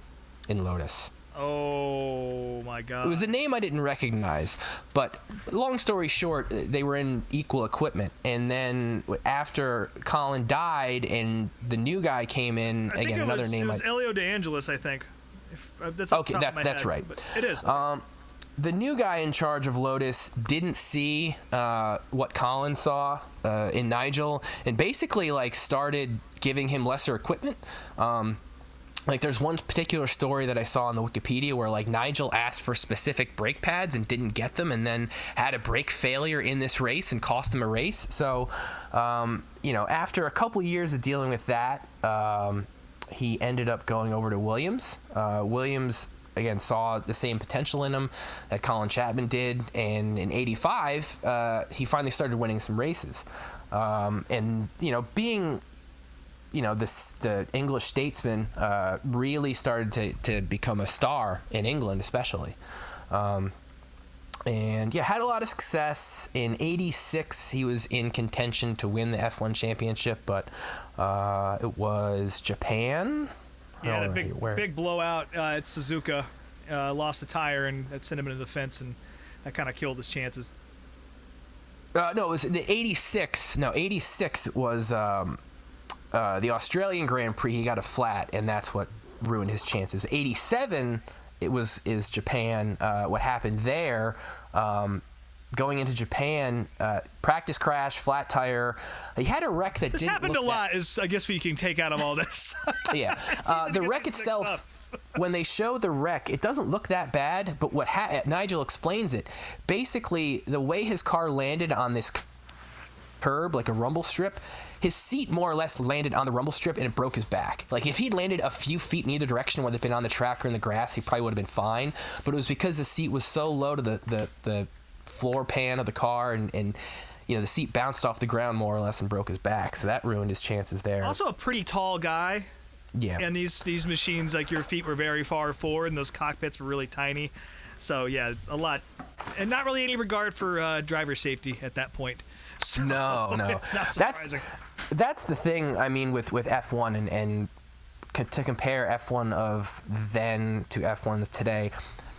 in Lotus? Oh my God. It was a name I didn't recognize, but long story short, they were in equal equipment. And then after Colin died and the new guy came in, again, another name. It was Elio De Angelis, I think. That's okay, that's right. It is. The new guy in charge of Lotus didn't see what Colin saw in Nigel, and basically started giving him lesser equipment. There's one particular story that I saw on the Wikipedia where Nigel asked for specific brake pads and didn't get them, and then had a brake failure in this race and cost him a race. So, after a couple years of dealing with that, he ended up going over to Williams. Williams, again, saw the same potential in him that Colin Chapman did, and in 85, he finally started winning some races. Being the English statesman really started to become a star in England, especially. And yeah, had a lot of success. In 86, he was in contention to win the F1 championship, but it was Japan. Yeah, big blowout at Suzuka. Lost the tire, and that sent him into the fence, and that kind of killed his chances. No, it was the 86. No, 86 was the Australian Grand Prix. He got a flat, and that's what ruined his chances. 87, is Japan. What happened there? Going into Japan, practice crash, flat tire. He had a wreck that this didn't happened look a lot. Is I guess what you can take out of all this. Yeah, the wreck itself. When they show the wreck, it doesn't look that bad, but Nigel explains it. Basically, the way his car landed on this curb, like a rumble strip, his seat more or less landed on the rumble strip, and it broke his back. If he'd landed a few feet in either direction, whether it'd been on the track or in the grass, he probably would have been fine. But it was because the seat was so low to the floor pan of the car, and the seat bounced off the ground more or less and broke his back. So that ruined his chances there. Also a pretty tall guy. Yeah. And these machines, your feet were very far forward, and those cockpits were really tiny. So yeah, a lot, and not really any regard for driver safety at that point. So, no. It's not surprising. That's the thing. I mean, with F1 and to compare F1 of then to F1 of today,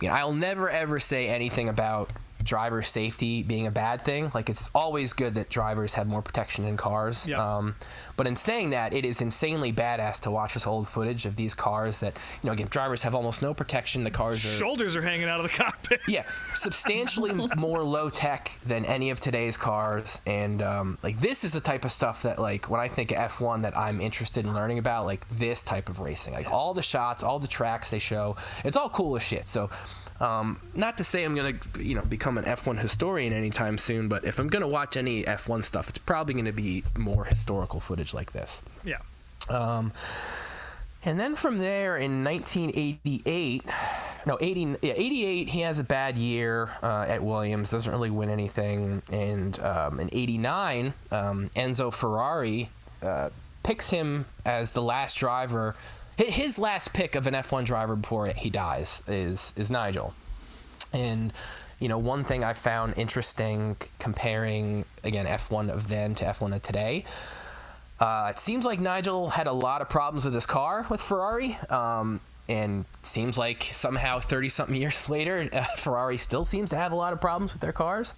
I'll never ever say anything about driver safety being a bad thing. It's always good that drivers have more protection in cars. Yep. But in saying that, it is insanely badass to watch this old footage of these cars that, again, drivers have almost no protection. The cars shoulders are hanging out of the cockpit. Yeah, substantially more low tech than any of today's cars. And this is the type of stuff that when I think of F1 that I'm interested in learning about, this type of racing. All the shots, all the tracks they show, it's all cool as shit. So not to say I'm going to, become an F1 historian anytime soon, but if I'm going to watch any F1 stuff, it's probably going to be more historical footage like this. Yeah. And then from there in 88, he has a bad year at Williams, doesn't really win anything. And in 89, Enzo Ferrari picks him as the last driver his last pick of an F1 driver before he dies is Nigel. And one thing I found interesting comparing, again, F1 of then to F1 of today, it seems like Nigel had a lot of problems with his car with Ferrari, and seems like somehow 30-something years later, Ferrari still seems to have a lot of problems with their cars.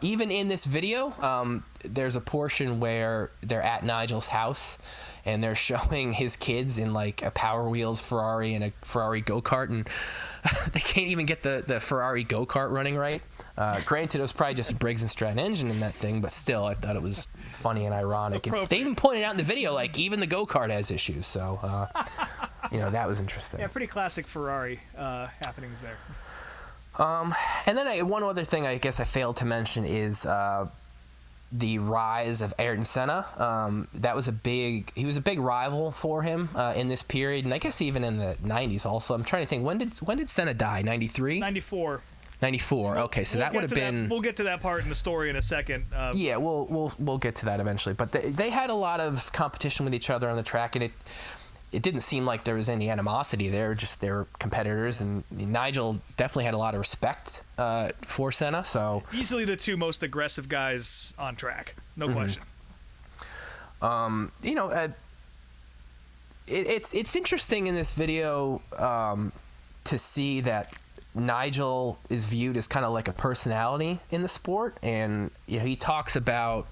Even in this video, there's a portion where they're at Nigel's house, and they're showing his kids in like a Power Wheels Ferrari and a Ferrari go-kart, and they can't even get the Ferrari go-kart running right. Granted, it was probably just a Briggs & Stratton engine in that thing, but still, I thought it was funny and ironic. And they even pointed out in the video, like, even the go-kart has issues, so, that was interesting. Yeah, pretty classic Ferrari happenings there. And then one other thing I guess I failed to mention is the rise of Ayrton Senna. He was a big rival for him in this period, and I guess even in the 90s also. I'm trying to think, when did Senna die? 93? 94. 94. Okay, so that would have been. We'll get to that part in the story in a second. Yeah, we'll get to that eventually. But they had a lot of competition with each other on the track, and it didn't seem like there was any animosity there. Just they were competitors, and Nigel definitely had a lot of respect for Senna. So easily the two most aggressive guys on track, no question. It's interesting in this video to see that Nigel is viewed as kind of like a personality in the sport, and he talks about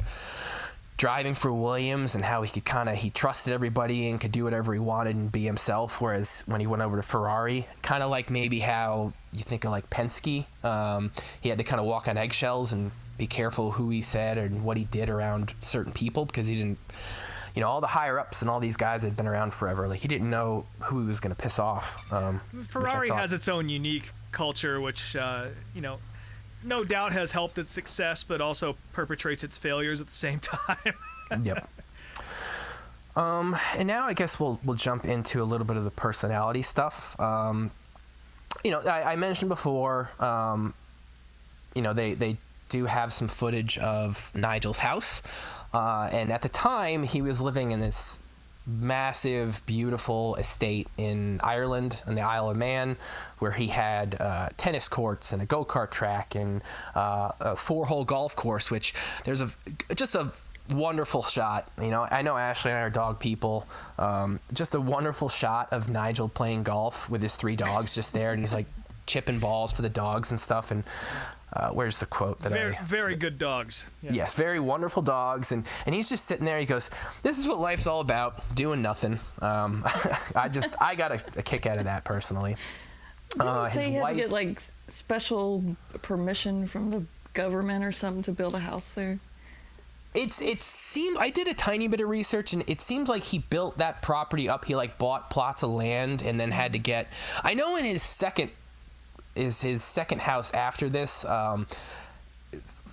driving for Williams and how he trusted everybody and could do whatever he wanted and be himself, whereas when he went over to Ferrari, kind of like maybe how you think of like Penske, he had to kind of walk on eggshells and be careful who he said and what he did around certain people, because he didn't, all the higher ups and all these guys had been around forever, like he didn't know who he was going to piss off. Ferrari has its own unique culture, which no doubt has helped its success, but also perpetrates its failures at the same time. Yep. And now I guess we'll jump into a little bit of the personality stuff. I mentioned before, they do have some footage of Nigel's house, and at the time he was living in this massive, beautiful estate in Ireland, on the Isle of Man, where he had tennis courts and a go-kart track and a 4-hole golf course, which there's just a wonderful shot. I know Ashley and I are dog people. Just a wonderful shot of Nigel playing golf with his 3 dogs just there, and he's like chipping balls for the dogs and stuff. And where's the quote that very good dogs. Yeah. Yes, very wonderful dogs, and he's just sitting there. He goes, "This is what life's all about, doing nothing." I got a kick out of that personally. Didn't say he had to get like special permission from the government or something to build a house there? It seemed, I did a tiny bit of research, and it seems like he built that property up. He like bought plots of land and then had to get. I know in his second house after this, from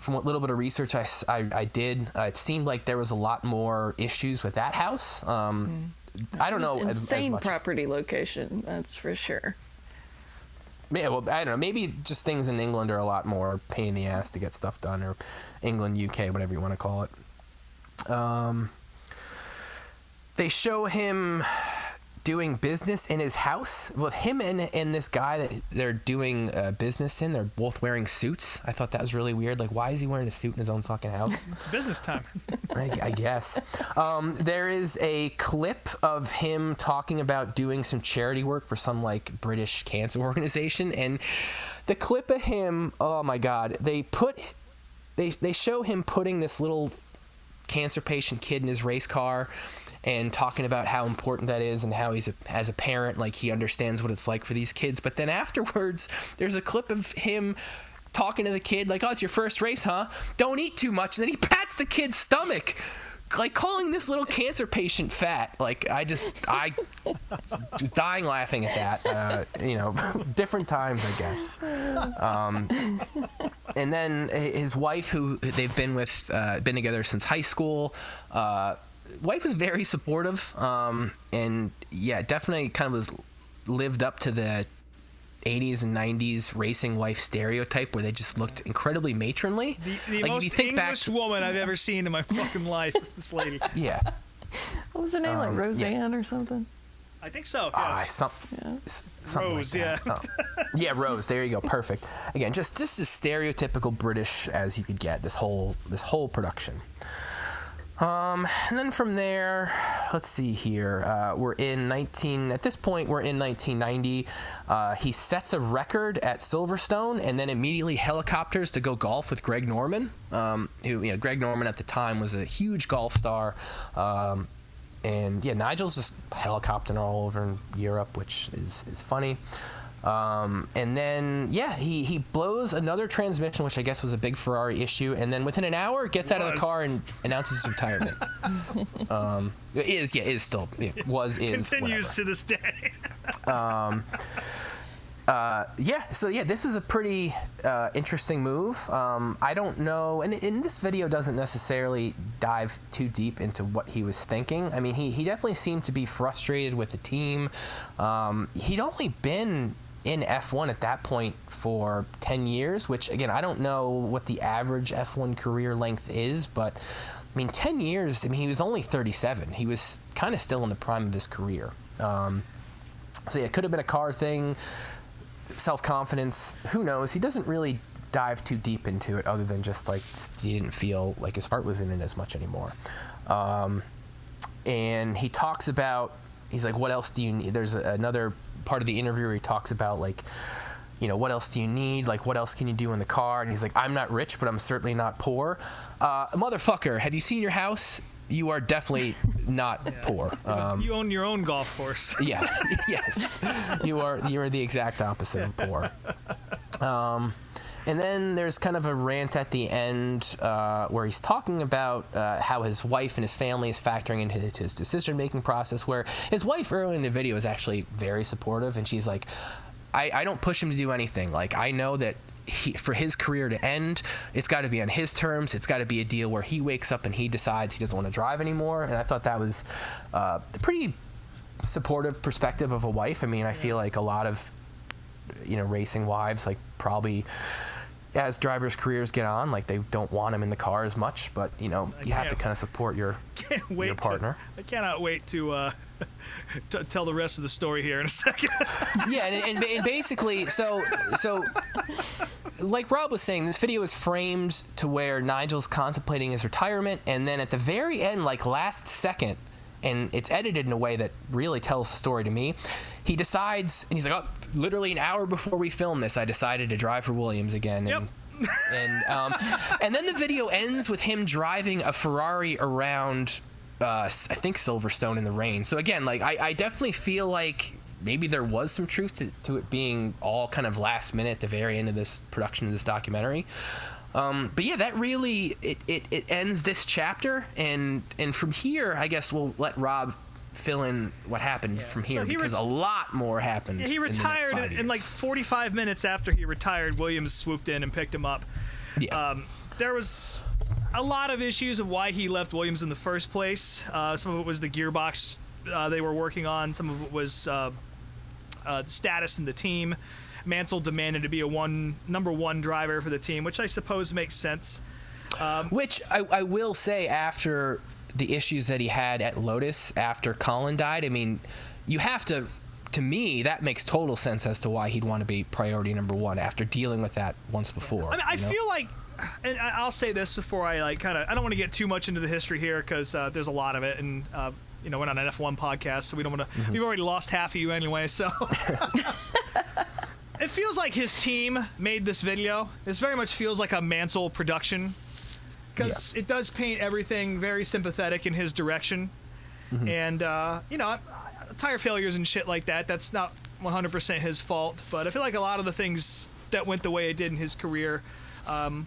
what little bit of research I did, it seemed like there was a lot more issues with that house. I don't know as much. Property location, that's for sure. Yeah, well, I don't know. Maybe just things in England are a lot more pain in the ass to get stuff done, or England, UK, whatever you want to call it. They show him doing business in his house with him and this guy that they're doing business in. They're both wearing suits. I thought that was really weird. Like, why is he wearing a suit in his own fucking house? It's business time. I guess. There is a clip of him talking about doing some charity work for some like British cancer organization, and the clip of him, oh my god, they show him putting this little cancer patient kid in his race car and talking about how important that is and how he's as a parent, like he understands what it's like for these kids. But then afterwards, there's a clip of him talking to the kid like, "Oh, it's your first race, huh? Don't eat too much." And then he pats the kid's stomach, like calling this little cancer patient fat. Like I was dying laughing at that. Different times, I guess. And then his wife, who they've been together since high school. Wife was very supportive, and yeah, definitely kind of lived up to the 80s and 90s racing wife stereotype, where they just looked incredibly matronly. The like, most if you think English woman I've ever seen in my fucking life, this lady. Yeah. What was her name? Like Roseanne or something? I think so. Yeah. Something Rose, like that. Yeah, Rose. There you go. Perfect. Again, just as stereotypical British as you could get. This whole production. And then from there, let's see here. At this point, we're in 1990. He sets a record at Silverstone and then immediately helicopters to go golf with Greg Norman. Greg Norman at the time was a huge golf star. And yeah, Nigel's just helicoptering all over in Europe, which is funny. And then, yeah, he blows another transmission, which I guess was a big Ferrari issue. And then within an hour, gets out of the car and announces his retirement. Continues to this day. This was a pretty interesting move. I don't know, and this video doesn't necessarily dive too deep into what he was thinking. I mean, he definitely seemed to be frustrated with the team. He'd only been in F1 at that point for 10 years, which, again, I don't know what the average F1 career length is, but, I mean, 10 years, I mean, he was only 37. He was kind of still in the prime of his career. It could have been a car thing, self-confidence, who knows? He doesn't really dive too deep into it other than just, like, he didn't feel like his heart was in it as much anymore. And he talks about, he's like, what else do you need? There's another part of the interview where he talks about, like, what else do you need? Like, what else can you do in the car? And he's like, I'm not rich, but I'm certainly not poor. Motherfucker, have you seen your house? You are definitely not poor. You own your own golf course. Yeah, yes. You are the exact opposite of poor. And then there's kind of a rant at the end where he's talking about how his wife and his family is factoring into his decision-making process, where his wife early in the video is actually very supportive, and she's like, I don't push him to do anything. Like, I know that for his career to end, it's got to be on his terms. It's got to be a deal where he wakes up and he decides he doesn't want to drive anymore. And I thought that was a pretty supportive perspective of a wife. I mean, I feel like a lot of, racing wives, like, probably as drivers' careers get on, like, they don't want him in the car as much, but, you have to kind of support your partner. I cannot wait to tell the rest of the story here in a second. Yeah, and basically, so like Rob was saying, this video is framed to where Nigel's contemplating his retirement, and then at the very end, like last second, and it's edited in a way that really tells the story to me, he decides, and he's like, literally an hour before we filmed this, I decided to drive for Williams again. Yep. And then the video ends with him driving a Ferrari around, I think, Silverstone in the rain. So again, like, I definitely feel like maybe there was some truth to it being all kind of last minute at the very end of this production of this documentary. But yeah, that really, it ends this chapter, and from here, I guess we'll let Rob fill in what happened from here, because a lot more happened. He retired in like 45 minutes after he retired. Williams swooped in and picked him up. Yeah. There was a lot of issues of why he left Williams in the first place. Some of it was the gearbox they were working on. Some of it was status in the team. Mansell demanded to be a number one driver for the team, which I suppose makes sense. Which I will say, after the issues that he had at Lotus after Colin died, I mean, you have to me, that makes total sense as to why he'd want to be priority number one after dealing with that once before. I mean, I feel like, and I'll say this before I I don't want to get too much into the history here, because there's a lot of it, and we're not an F1 podcast, so we don't want to. Mm-hmm. We've already lost half of you anyway, so. It feels like his team made this video. This very much feels like a Mansell production, because it does paint everything very sympathetic in his direction. Mm-hmm. And, tire failures and shit like that, that's not 100% his fault. But I feel like a lot of the things that went the way it did in his career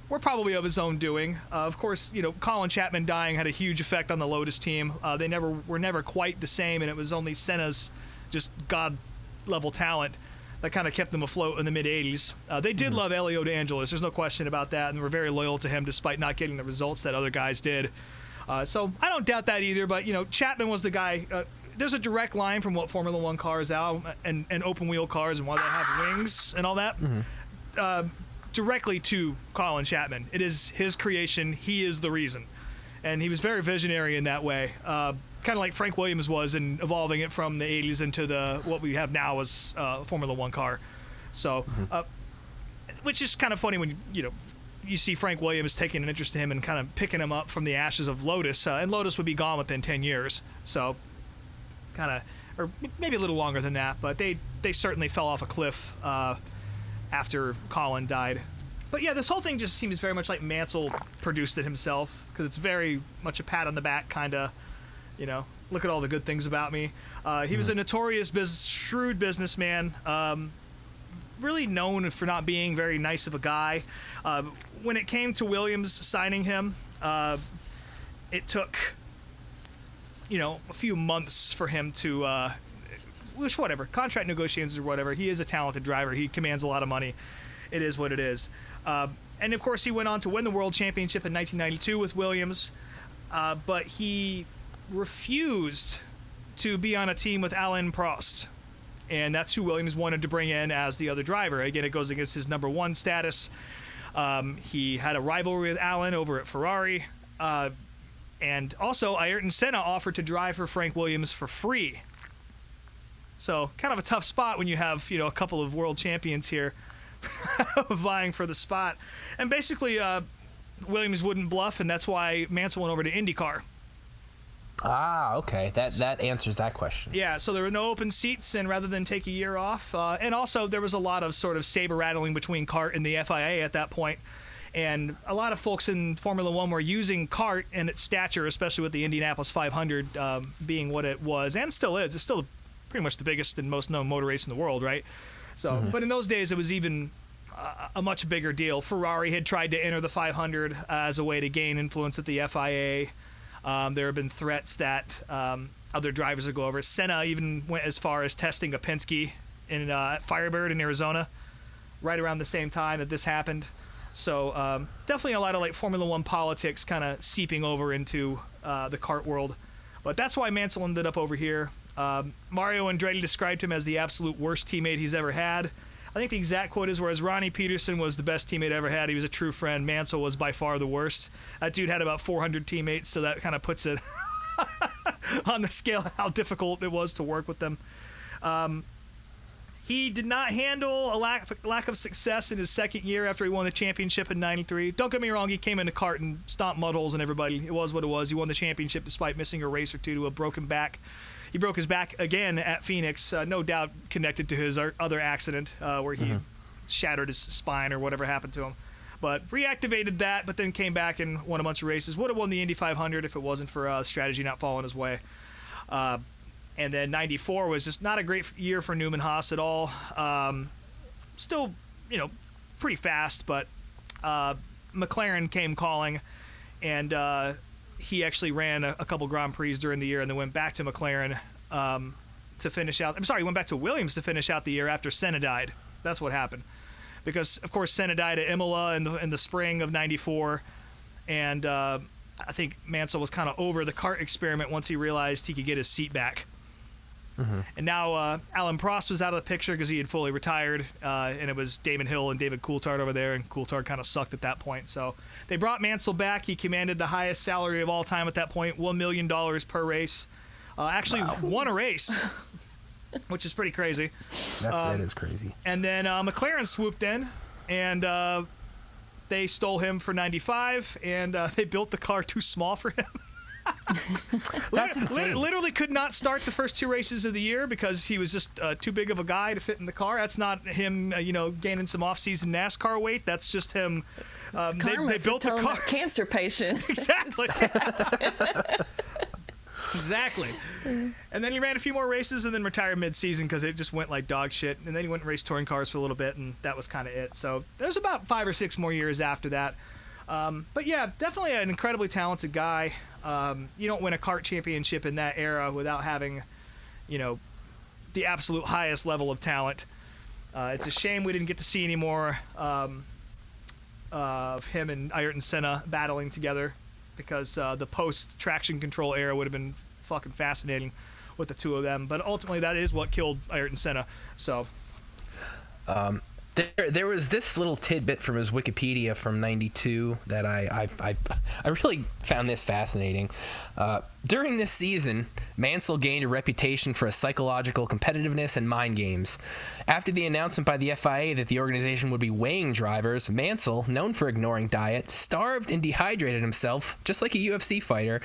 were probably of his own doing. Of course, Colin Chapman dying had a huge effect on the Lotus team. They were never quite the same, and it was only Senna's just God-level talent that kind of kept them afloat in the mid-'80s. They did love Elio De Angelis, there's no question about that, and were very loyal to him despite not getting the results that other guys did. So I don't doubt that either, but, Chapman was the guy. There's a direct line from what Formula One cars out and open-wheel cars and why they have wings and all that, directly to Colin Chapman. It is his creation. He is the reason. And he was very visionary in that way. kind of like Frank Williams was in evolving it from the 80s into what we have now as Formula One car. So, which is kind of funny when you see Frank Williams taking an interest in him and kind of picking him up from the ashes of Lotus, and Lotus would be gone within 10 years. So, kind of, or maybe a little longer than that, but they certainly fell off a cliff after Colin died. But yeah, this whole thing just seems very much like Mansell produced it himself, because it's very much a pat on the back kind of, look at all the good things about me. He was a notorious shrewd businessman, really known for not being very nice of a guy. When it came to Williams signing him, it took, a few months for him to, whatever, contract negotiations or whatever. He is a talented driver. He commands a lot of money. It is what it is. And, of course, he went on to win the World Championship in 1992 with Williams, but he refused to be on a team with Alain Prost. And that's who Williams wanted to bring in as the other driver. Again, it goes against his number one status. He had a rivalry with Alain over at Ferrari. And also, Ayrton Senna offered to drive for Frank Williams for free. So, kind of a tough spot when you have, a couple of world champions here vying for the spot. And basically, Williams wouldn't bluff, and that's why Mansell went over to IndyCar. Ah, okay. That answers that question. Yeah, so there were no open seats, and rather than take a year off, and also there was a lot of sort of saber rattling between CART and the FIA at that point, and a lot of folks in Formula One were using CART and its stature, especially with the Indianapolis 500 being what it was, and still is. It's still pretty much the biggest and most known motor race in the world, right? So, but in those days, it was even a much bigger deal. Ferrari had tried to enter the 500 as a way to gain influence at the FIA. There have been threats that other drivers would go over. Senna even went as far as testing a Penske in Firebird in Arizona, right around the same time that this happened. So definitely a lot of Formula One politics kind of seeping over into the kart world. But that's why Mansell ended up over here. Mario Andretti described him as the absolute worst teammate he's ever had. I think the exact quote is, whereas Ronnie Peterson was the best teammate ever had, he was a true friend, Mansell was by far the worst. That dude had about 400 teammates, so that kind of puts it on the scale of how difficult it was to work with them. He did not handle a lack of success in his second year after he won the championship in 93. Don't get me wrong, he came into kart and stomped mud holes in everybody. It was what it was. He won the championship despite missing a race or two to a broken back. He broke his back again at Phoenix, no doubt connected to his other accident where he shattered his spine or whatever happened to him. But reactivated that, but then came back and won a bunch of races. Would have won the Indy 500 if it wasn't for strategy not falling his way. And then 94 was just not a great year for Newman Haas at all. Still, pretty fast, but McLaren came calling, and he actually ran a couple Grand Prix during the year and then went back to McLaren to finish out. I'm sorry, he went back to Williams to finish out the year after Senna died. That's what happened. Because, of course, Senna died at Imola in the spring of 94, and I think Mansell was kind of over the kart experiment once he realized he could get his seat back. And now Alain Prost was out of the picture because he had fully retired, and it was Damon Hill and David Coulthard over there, and Coulthard kind of sucked at that point. So they brought Mansell back. He commanded the highest salary of all time at that point, $1 million per race. Actually won a race, which is pretty crazy. That is crazy. And then McLaren swooped in, and they stole him for 95, and they built the car too small for him. That's insane. Literally could not start the first two races of the year because he was just too big of a guy to fit in the car. That's not him, gaining some off-season NASCAR weight. That's just him. They built the car. Cancer patient. Exactly. Exactly. And then he ran a few more races and then retired mid-season because it just went like dog shit. And then he went and raced touring cars for a little bit, and that was kind of it. So there's about 5 or 6 more years after that. But yeah, definitely an incredibly talented guy. You don't win a kart championship in that era without having, the absolute highest level of talent. It's a shame we didn't get to see any more of him and Ayrton Senna battling together, because the post-traction control era would have been fucking fascinating with the two of them. But ultimately, that is what killed Ayrton Senna. So, There was this little tidbit from his Wikipedia from '92 that I really found this fascinating. During this season, Mansell gained a reputation for a psychological competitiveness and mind games. After the announcement by the FIA that the organization would be weighing drivers, Mansell, known for ignoring diet, starved and dehydrated himself, just like a UFC fighter,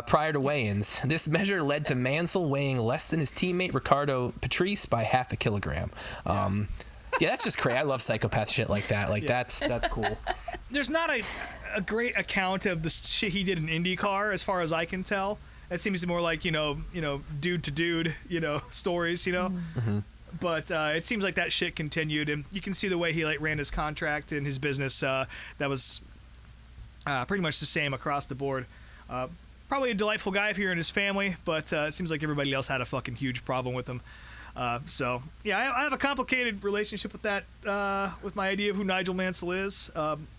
prior to weigh-ins. This measure led to Mansell weighing less than his teammate Ricardo Patrese by half a kilogram. Yeah, that's just crazy. I love psychopath shit like that. Like, that's cool. There's not a great account of the shit he did in IndyCar, as far as I can tell. It seems more like, dude to dude, stories, Mm-hmm. But it seems like that shit continued, and you can see the way he ran his contract and his business. That was pretty much the same across the board. Probably a delightful guy if you're in his family, but it seems like everybody else had a fucking huge problem with him. So yeah, I have a complicated relationship with that, with my idea of who Nigel Mansell is.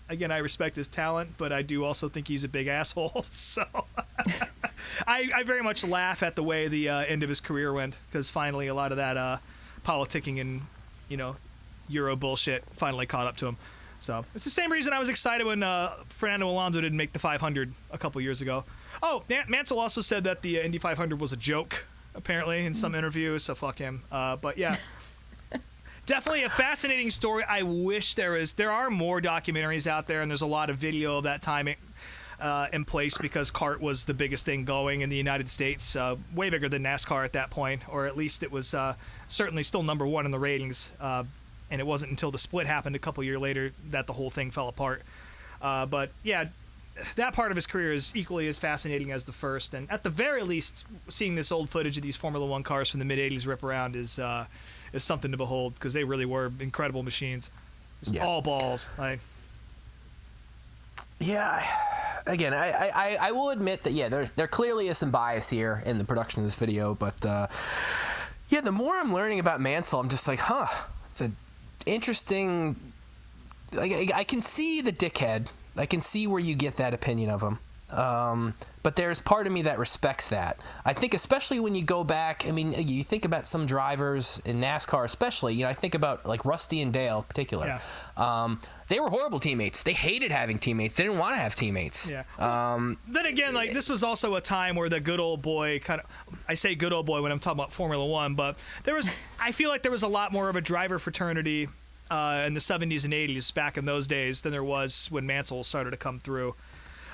Again, I respect his talent, but I do also think he's a big asshole. So I very much laugh at the way the end of his career went, because finally a lot of that politicking and Euro bullshit finally caught up to him. So it's the same reason I was excited when Fernando Alonso didn't make the 500 a couple years ago. Oh, Mansell also said that the Indy 500 was a joke, apparently, in some interview, so fuck him. But yeah, definitely a fascinating story. I wish there are more documentaries out there, and there's a lot of video of that time in place, because kart was the biggest thing going in the United States, way bigger than NASCAR at that point, or at least it was certainly still number one in the ratings. And it wasn't until the split happened a couple years later that the whole thing fell apart. But yeah, that part of his career is equally as fascinating as the first, and at the very least, seeing this old footage of these Formula One cars from the mid '80s rip around is something to behold, because they really were incredible machines. Just all balls. Yeah. Again, I will admit that there clearly is some bias here in the production of this video, but the more I'm learning about Mansell, I'm just like, it's an interesting. I can see the dickhead. I can see where you get that opinion of him. But there's part of me that respects that. I think especially when you go back, I mean, you think about some drivers in NASCAR especially, I think about like Rusty and Dale in particular. Yeah. They were horrible teammates. They hated having teammates. They didn't want to have teammates. Yeah. Then again, this was also a time where the good old boy I say good old boy when I'm talking about Formula One, but I feel like there was a lot more of a driver fraternity in the 70s and 80s back in those days than there was when Mansell started to come through.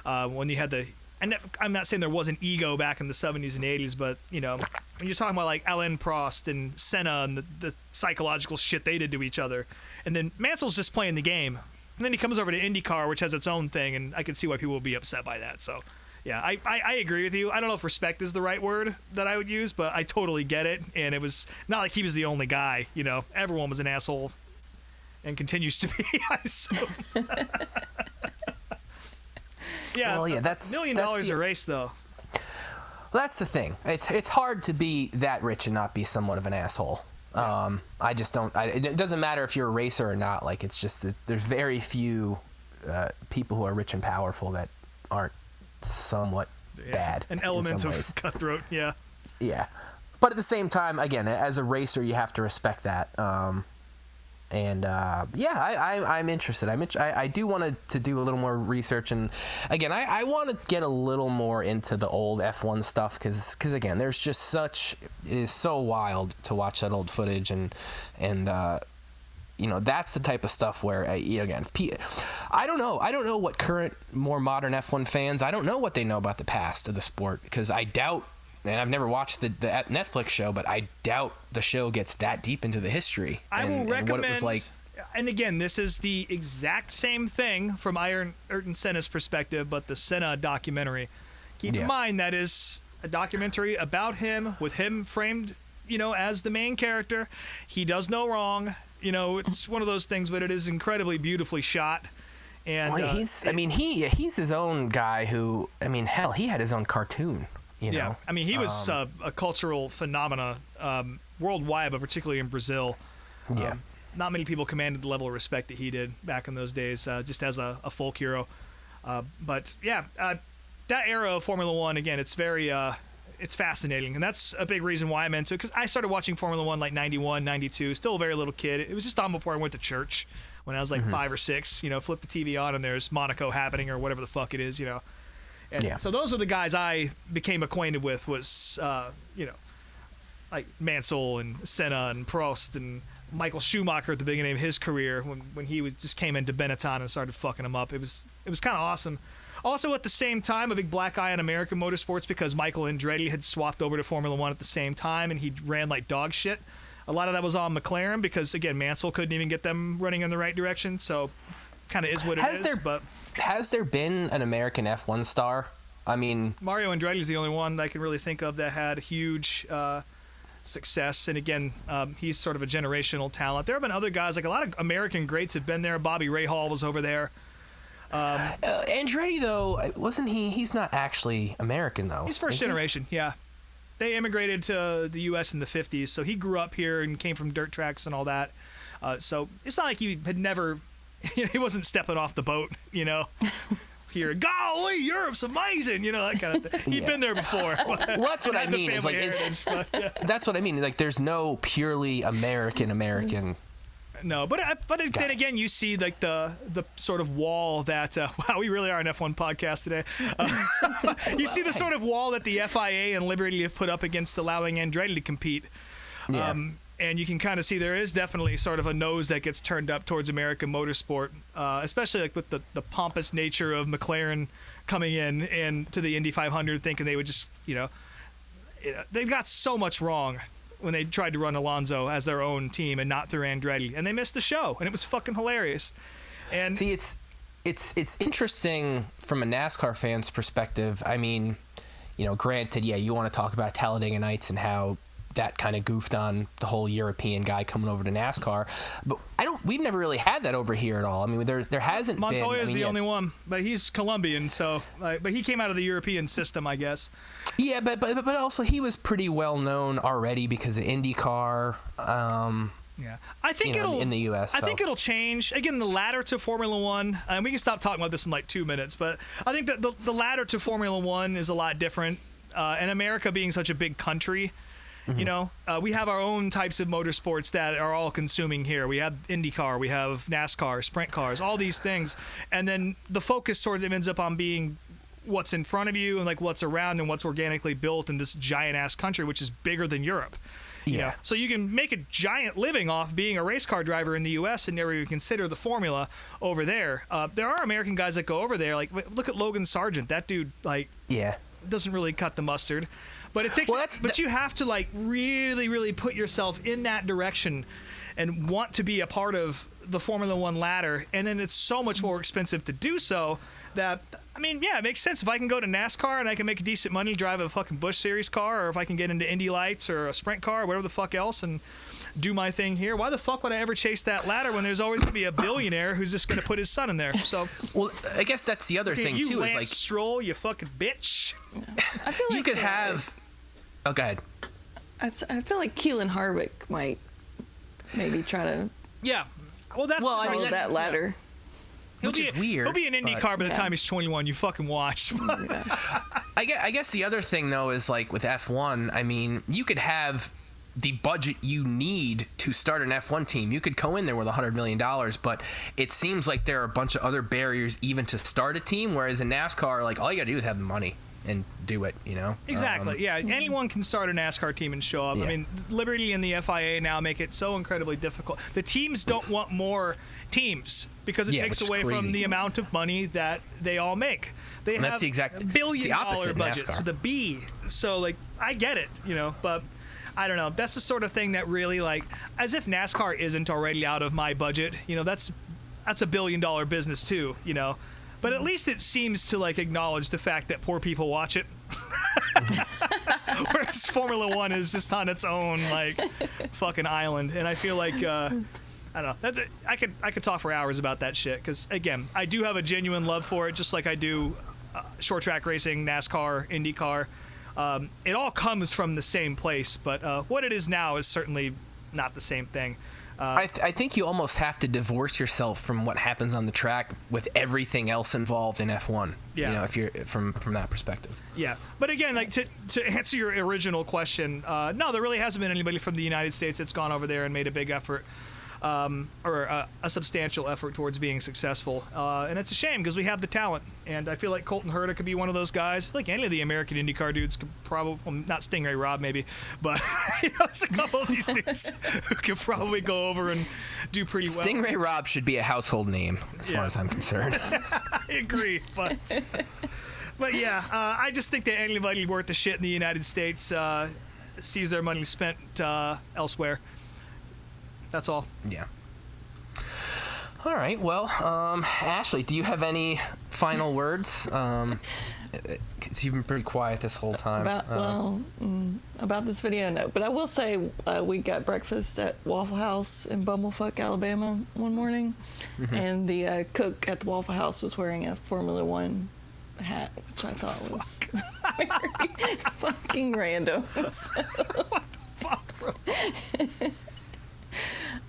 When you had and I'm not saying there wasn't ego back in the 70s and 80s, but when you're talking about like Alain Prost and Senna and the psychological shit they did to each other, and then Mansell's just playing the game, and then he comes over to IndyCar, which has its own thing, and I can see why people will be upset by that. So yeah, I agree with you. I don't know if respect is the right word that I would use, but I totally get it. And it was not like he was the only guy. Everyone was an asshole and continues to be, I assume. Yeah, well, that's $1 million a race, though. That's the thing. It's hard to be that rich and not be somewhat of an asshole. I just don't. It doesn't matter if you're a racer or not. Like, there's very few people who are rich and powerful that aren't somewhat bad. An element of cutthroat. Yeah. Yeah, but at the same time, again, as a racer, you have to respect that. I'm interested. I do want to do a little more research, and again, I want to get a little more into the old F1 stuff, because again, there's just it is so wild to watch that old footage, and that's the type of stuff where again, I don't know what current more modern F1 fans, I don't know what they know about the past of the sport, because I doubt. And I've never watched the Netflix show, but I doubt the show gets that deep into the history. I will recommend. And what it was like. And again, this is the exact same thing from Ayrton Senna's perspective, but the Senna documentary. Keep in mind that is a documentary about him, with him framed, as the main character. He does no wrong. It's one of those things, but it is incredibly beautifully shot. And he's his own guy who. Hell, he had his own cartoon. Yeah, he was a cultural phenomena worldwide, but particularly in Brazil. Yeah. Not many people commanded the level of respect that he did back in those days, just as a folk hero. But yeah, that era of Formula One, again, it's very it's fascinating, and that's a big reason why I'm into it, because I started watching Formula One like 91, 92, still a very little kid. It was just on before I went to church when I was like 5 or 6, flip the TV on and there's Monaco happening or whatever the fuck it is, And so those are the guys I became acquainted with was, like Mansell and Senna and Prost and Michael Schumacher at the beginning of his career when he just came into Benetton and started fucking him up. It was kind of awesome. Also, at the same time, a big black eye on American motorsports because Michael Andretti had swapped over to Formula One at the same time, and he ran like dog shit. A lot of that was on McLaren because, again, Mansell couldn't even get them running in the right direction, so kind of is what it is. Has there been an American F1 star? I mean... Mario Andretti is the only one that I can really think of that had huge success, and again, he's sort of a generational talent. There have been other guys, like a lot of American greats have been there. Bobby Rahal was over there. Andretti, though, wasn't he? He's not actually American, though. He's first generation, yeah. They immigrated to the U.S. in the 50s, so he grew up here and came from dirt tracks and all that. So it's not like he had never, he wasn't stepping off the boat, here. Golly, Europe's amazing, that kind of thing. He'd been there before. Well, that's what I mean. Is like, that's what I mean. Like, there's no purely American. No, but then again, you see like the sort of wall that wow, we really are an F1 podcast today. You see the sort of wall that the FIA and Liberty have put up against allowing Andretti to compete. Yeah. And you can kind of see there is definitely sort of a nose that gets turned up towards American motorsport, especially like with the pompous nature of McLaren coming in and to the Indy 500, thinking they would just they got so much wrong when they tried to run Alonso as their own team and not through Andretti, and they missed the show, and it was fucking hilarious. And see, it's interesting from a NASCAR fan's perspective. I mean, granted, yeah, you want to talk about Talladega Nights and how that kind of goofed on the whole European guy coming over to NASCAR, but we've never really had that over here at all. I mean, there hasn't been. Montoya's the only one, but he's Colombian, so but he came out of the European system, I guess. Yeah, but also he was pretty well known already because of IndyCar. Yeah, I think it'll in the U.S. I think it'll change again. The ladder to Formula One, and we can stop talking about this in like 2 minutes, but I think that the ladder to Formula One is a lot different. And America being such a big country. We have our own types of motorsports that are all consuming here. We have IndyCar, we have NASCAR, sprint cars, all these things. And then the focus sort of ends up on being what's in front of you and like what's around and what's organically built in this giant ass country, which is bigger than Europe. Yeah. So you can make a giant living off being a race car driver in the U.S. and never even consider the formula over there. There are American guys that go over there. Like, look at Logan Sargent. That dude, doesn't really cut the mustard. But it takes. But you have to like really, really put yourself in that direction, and want to be a part of the Formula One ladder. And then it's so much more expensive to do so. That it makes sense if I can go to NASCAR and I can make decent money, drive a fucking Busch Series car, or if I can get into Indy Lights or a sprint car, or whatever the fuck else, and do my thing here. Why the fuck would I ever chase that ladder when there's always going to be a billionaire who's just going to put his son in there? So, well, I guess that's the other thing too. Lance is like Stroll, you fucking bitch. I feel like you could have. Oh, go ahead. I feel like Keelan Harvick might maybe try to. Yeah. Well, that's follow that ladder. Which is weird. He'll be an IndyCar by the time he's 21. You fucking watch. I guess the other thing though is like with F1. I mean, you could have the budget you need to start an F1 team. You could go in there with $100 million, but it seems like there are a bunch of other barriers even to start a team. Whereas in NASCAR, like all you gotta do is have the money and do it, Exactly. Yeah, anyone can start a NASCAR team and show up. Yeah. I mean, Liberty and the FIA now make it so incredibly difficult. The teams don't want more teams because it takes away from the amount of money that they all make. They have that's the exact billion-dollar budgets NASCAR. with a B. So, like, I get it, but I don't know. That's the sort of thing that really, like, as if NASCAR isn't already out of my budget. That's a billion-dollar business too. But at least it seems to like acknowledge the fact that poor people watch it. Whereas Formula One is just on its own like fucking island, and I feel like I don't know. I could talk for hours about that shit because again, I do have a genuine love for it, just like I do short track racing, NASCAR, IndyCar. It all comes from the same place, but what it is now is certainly not the same thing. I think you almost have to divorce yourself from what happens on the track with everything else involved in F1. Yeah. You know, if you're from that perspective. Yeah, but again, like to answer your original question, no, there really hasn't been anybody from the United States that's gone over there and made a big effort, or a substantial effort towards being successful. And it's a shame because we have the talent, and I feel like Colton Herta could be one of those guys. I feel like any of the American IndyCar dudes could probably, well, not Stingray Rob maybe, but there's a couple of these dudes who could probably go over and do pretty well. Stingray Rob should be a household name as far as I'm concerned. I agree, but yeah, I just think that anybody worth the shit in the United States sees their money spent elsewhere. That's all. Yeah. All right. Well, Ashley, do you have any final words? 'Cause you've been pretty quiet this whole time. About this video, no. But I will say we got breakfast at Waffle House in Bumblefuck, Alabama one morning, and the cook at the Waffle House was wearing a Formula One hat, which I thought was very fucking random. Fuck, bro.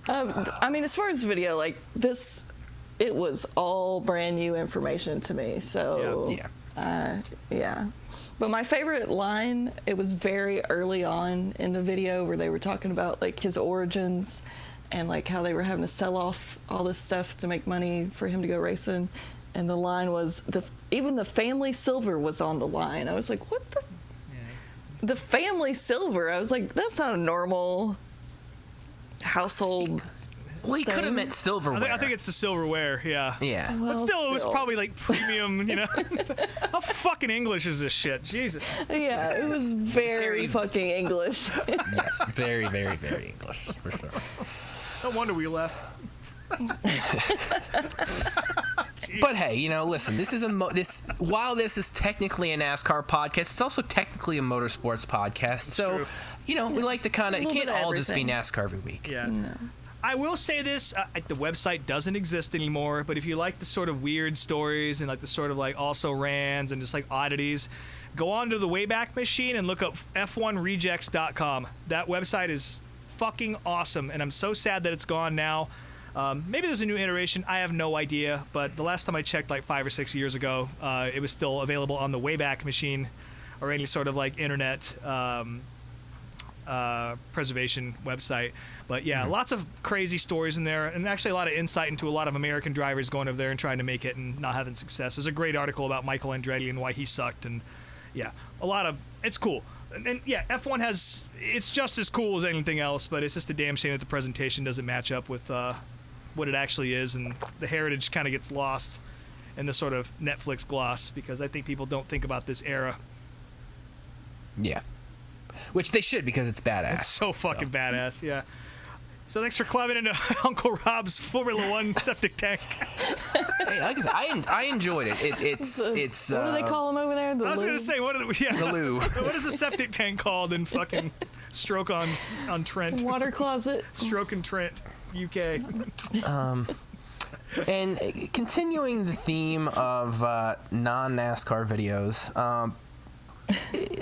I mean, as far as the video, like this, it was all brand new information to me. So yeah. But my favorite line, it was very early on in the video where they were talking about like his origins and like how they were having to sell off all this stuff to make money for him to go racing. And the line was, even the family silver was on the line. I was like, what the? Yeah. The family silver? I was like, that's not a normal household. Well, he could have meant silverware. I think it's the silverware, yeah. Yeah. Well, But still, it was probably like premium, you know? How fucking English is this shit? Jesus. Yeah, it was very fucking English. Yes, very, very, very English, for sure. No wonder we left. But hey, you know, listen. This is while this is technically a NASCAR podcast, it's also technically a motorsports podcast. So, true. You know, we like to kind of. It can't all just be everything. NASCAR every week. Yeah. No. I will say this, the website doesn't exist anymore, but if you like the sort of weird stories and like the sort of like also rans and just like oddities, go on to the Wayback Machine and look up f1rejects.com. That website is fucking awesome, and I'm so sad that it's gone now. Maybe there's a new iteration, I have no idea, but the last time I checked like 5 or 6 years ago, it was still available on the Wayback Machine or any sort of like internet preservation website. But yeah, lots of crazy stories in there, and actually a lot of insight into a lot of American drivers going over there and trying to make it and not having success. There's a great article about Michael Andretti and why he sucked, and yeah, it's cool. And yeah, F1 it's just as cool as anything else, but it's just a damn shame that the presentation doesn't match up with what it actually is, and the heritage kind of gets lost in the sort of Netflix gloss, because I think people don't think about this era. Yeah. Which they should, because it's badass. It's so fucking badass, yeah. So thanks for clubbing into Uncle Rob's Formula One septic tank. Hey, like I said, I enjoyed it. It's what do they call them over there? I was going to say, the loo. What is a septic tank called in fucking Stroke on Trent? Water closet. Stroke and Trent, UK. And continuing the theme of non-NASCAR videos,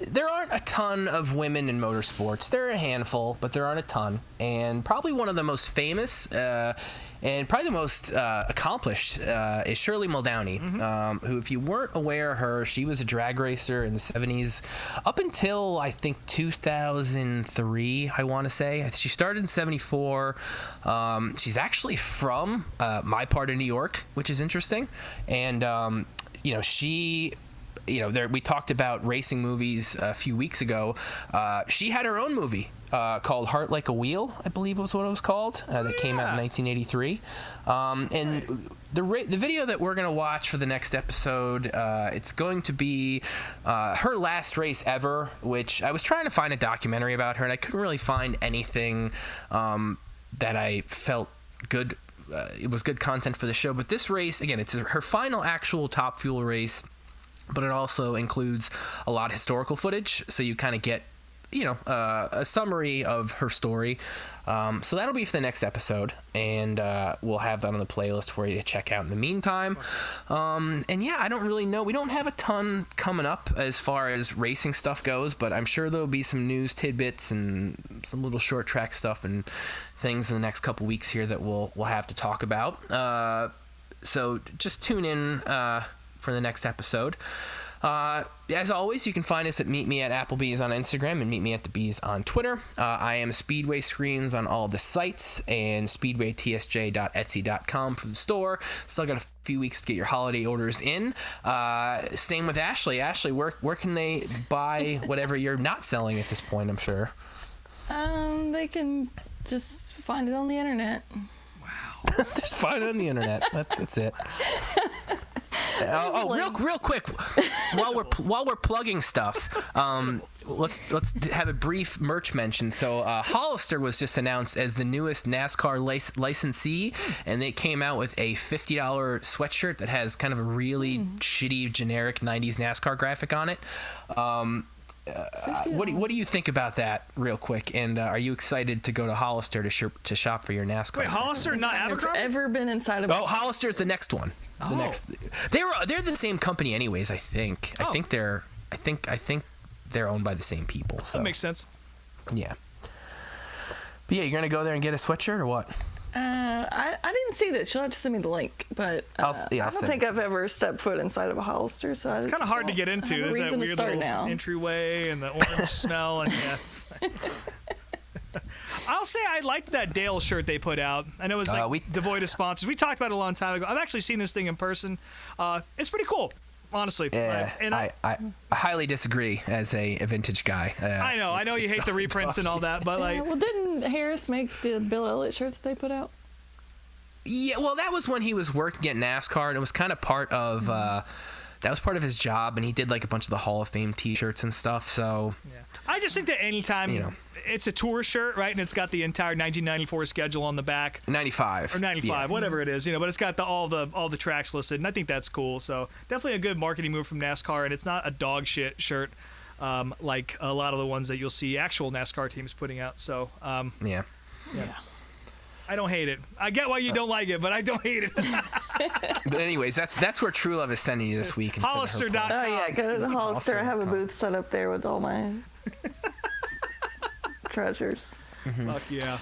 there aren't a ton of women in motorsports. There are a handful, but there aren't a ton. And probably one of the most famous and probably the most accomplished is Shirley Muldowney, who, if you weren't aware of her, she was a drag racer in the 70s up until, I think, 2003, I want to say. She started in 74. She's actually from my part of New York, which is interesting. And, she... we talked about racing movies a few weeks ago. She had her own movie called Heart Like a Wheel, I believe was what it was called, that came out in 1983. And the video that we're going to watch for the next episode, it's going to be her last race ever, which I was trying to find a documentary about her, and I couldn't really find anything that I felt good. It was good content for the show. But this race, again, it's her final actual Top Fuel race, but it also includes a lot of historical footage, so you kind of get a summary of her story. So that'll be for the next episode, and we'll have that on the playlist for you to check out in the meantime. And yeah, I don't really know. We don't have a ton coming up as far as racing stuff goes, but I'm sure there'll be some news tidbits and some little short track stuff and things in the next couple weeks here that we'll have to talk about. So just tune in for the next episode. As always, you can find us at Meet Me at Applebee's on Instagram and Meet Me at the Bees on Twitter. I am Speedway Screens on all the sites and speedwaytsj.etsy.com for the store. Still got a few weeks to get your holiday orders in. Same with Ashley. Ashley, where can they buy whatever you're not selling at this point, I'm sure? They can just find it on the internet. Wow. Just find it on the internet. That's it. Real quick, while we're plugging stuff, let's have a brief merch mention. So Hollister was just announced as the newest NASCAR licensee, and they came out with a $50 sweatshirt that has kind of a really shitty generic 90s NASCAR graphic on it. What do you think about that, real quick? And are you excited to go to Hollister to shop for your NASCAR? Wait, Hollister, not Abercrombie? I've ever been inside of. Oh, Hollister's the next one. They're the same company, anyways. I think. I think they're owned by the same people. So that makes sense. Yeah. But yeah, you're gonna go there and get a sweatshirt or what? I didn't see this. You'll have to send me the link, but I don't think I've ever stepped foot inside of a Hollister, so it's kind of hard to get into. There's that weird little entryway and the orange smell, and I'll say I liked that Dale shirt they put out. I know it was devoid of sponsors. We talked about it a long time ago. I've actually seen this thing in person. It's pretty cool, honestly. And I highly disagree as a vintage guy. I know you hate the reprints and all that, but well, didn't Harris make the Bill Elliott shirt that they put out? Yeah, well, that was when he was working at NASCAR, and it was kind of part of that was part of his job, and he did like a bunch of the Hall of Fame T-shirts and stuff. So I just think that anytime it's a tour shirt, right, and it's got the entire 1994 schedule on the back, 95 or 95, whatever it is, but it's got all the tracks listed, and I think that's cool. So definitely a good marketing move from NASCAR, and it's not a dog shit shirt like a lot of the ones that you'll see actual NASCAR teams putting out. So yeah. I don't hate it. I get why you don't like it, but I don't hate it. But anyways, that's where True Love is sending you this week. Hollister.com. Oh yeah, go to the Hollister. I have a booth set up there with all my treasures. Fuck yeah.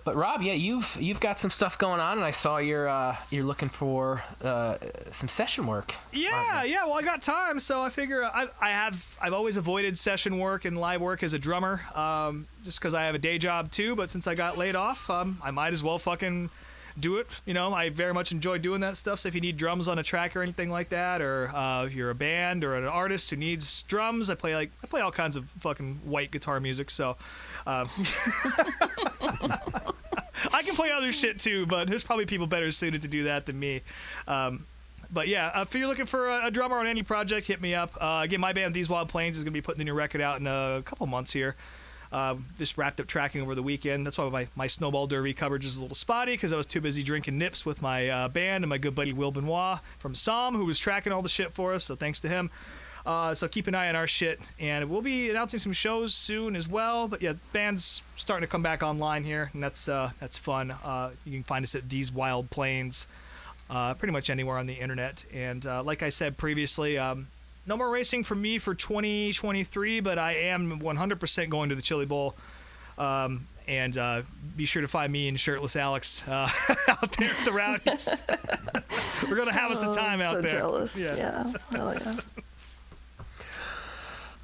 But Rob, you've got some stuff going on, and I saw you're looking for some session work. Yeah. Well, I got time, so I figure I've always avoided session work and live work as a drummer, just because I have a day job too. But since I got laid off, I might as well fucking do it. I very much enjoy doing that stuff. So if you need drums on a track or anything like that, or if you're a band or an artist who needs drums, I play all kinds of fucking white guitar music. So. I can play other shit too, but there's probably people better suited to do that than me. But yeah, if you're looking for a drummer on any project, hit me up. Again, my band These Wild Plains is going to be putting the new record out in a couple months here. Just wrapped up tracking over the weekend. That's why my Snowball Derby coverage is a little spotty, because I was too busy drinking nips with my band and my good buddy Will Benoit from Somme, who was tracking all the shit for us, so thanks to him. So keep an eye on our shit, and we'll be announcing some shows soon as well. But yeah, band's starting to come back online here, and that's fun. You can find us at These Wild Plains, pretty much anywhere on the internet. And like I said previously, no more racing for me for 2023, but I am 100% going to the Chili Bowl. And be sure to find me and Shirtless Alex out there at the Rowdies. We're gonna have us a time out there. Jealous. Yeah. Hell yeah.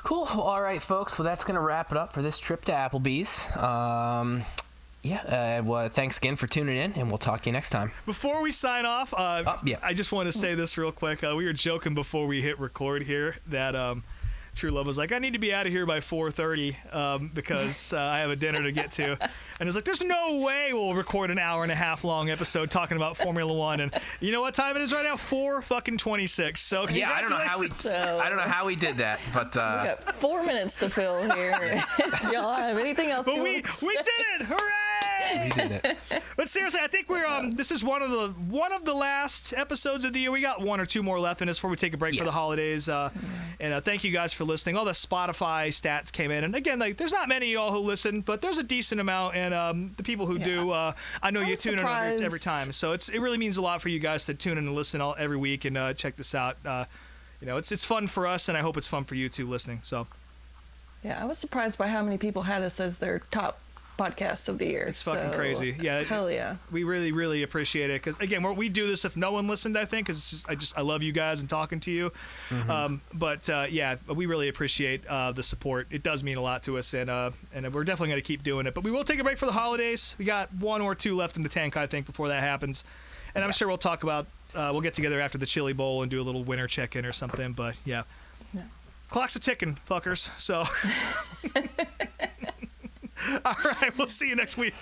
Cool. All right, folks. Well, that's going to wrap it up for this trip to Applebee's. Well, thanks again for tuning in, and we'll talk to you next time. Before we sign off, I just want to say this real quick. We were joking before we hit record here that True Love was like, I need to be out of here by 4:30 because I have a dinner to get to. And it's like, there's no way we'll record an hour and a half long episode talking about Formula One. And you know what time it is right now? 4:26. So yeah, I don't know how we did that, but we got 4 minutes to fill here. If y'all have anything else? But we did it! Hooray! Yay! We did it. But seriously, I think we're this is one of the last episodes of the year. We got one or two more left in us before we take a break for the holidays. And thank you guys for listening. All the Spotify stats came in, and again, like there's not many of y'all who listen, but there's a decent amount. And the people who do, I know you tune in every time. So it really means a lot for you guys to tune in and listen every week and check this out. It's fun for us, and I hope it's fun for you too listening. So. Yeah, I was surprised by how many people had us as their top podcasts of the year. It's fucking crazy. Yeah. Hell yeah. We really, really appreciate it. Because, again, we do this if no one listened, I think. Because I love you guys and talking to you. Mm-hmm. We really appreciate the support. It does mean a lot to us. And we're definitely going to keep doing it. But we will take a break for the holidays. We got one or two left in the tank, I think, before that happens. And I'm sure we'll talk about, we'll get together after the Chili Bowl and do a little winter check-in or something. But, yeah. Clock's a ticking, fuckers. So, all right, we'll see you next week.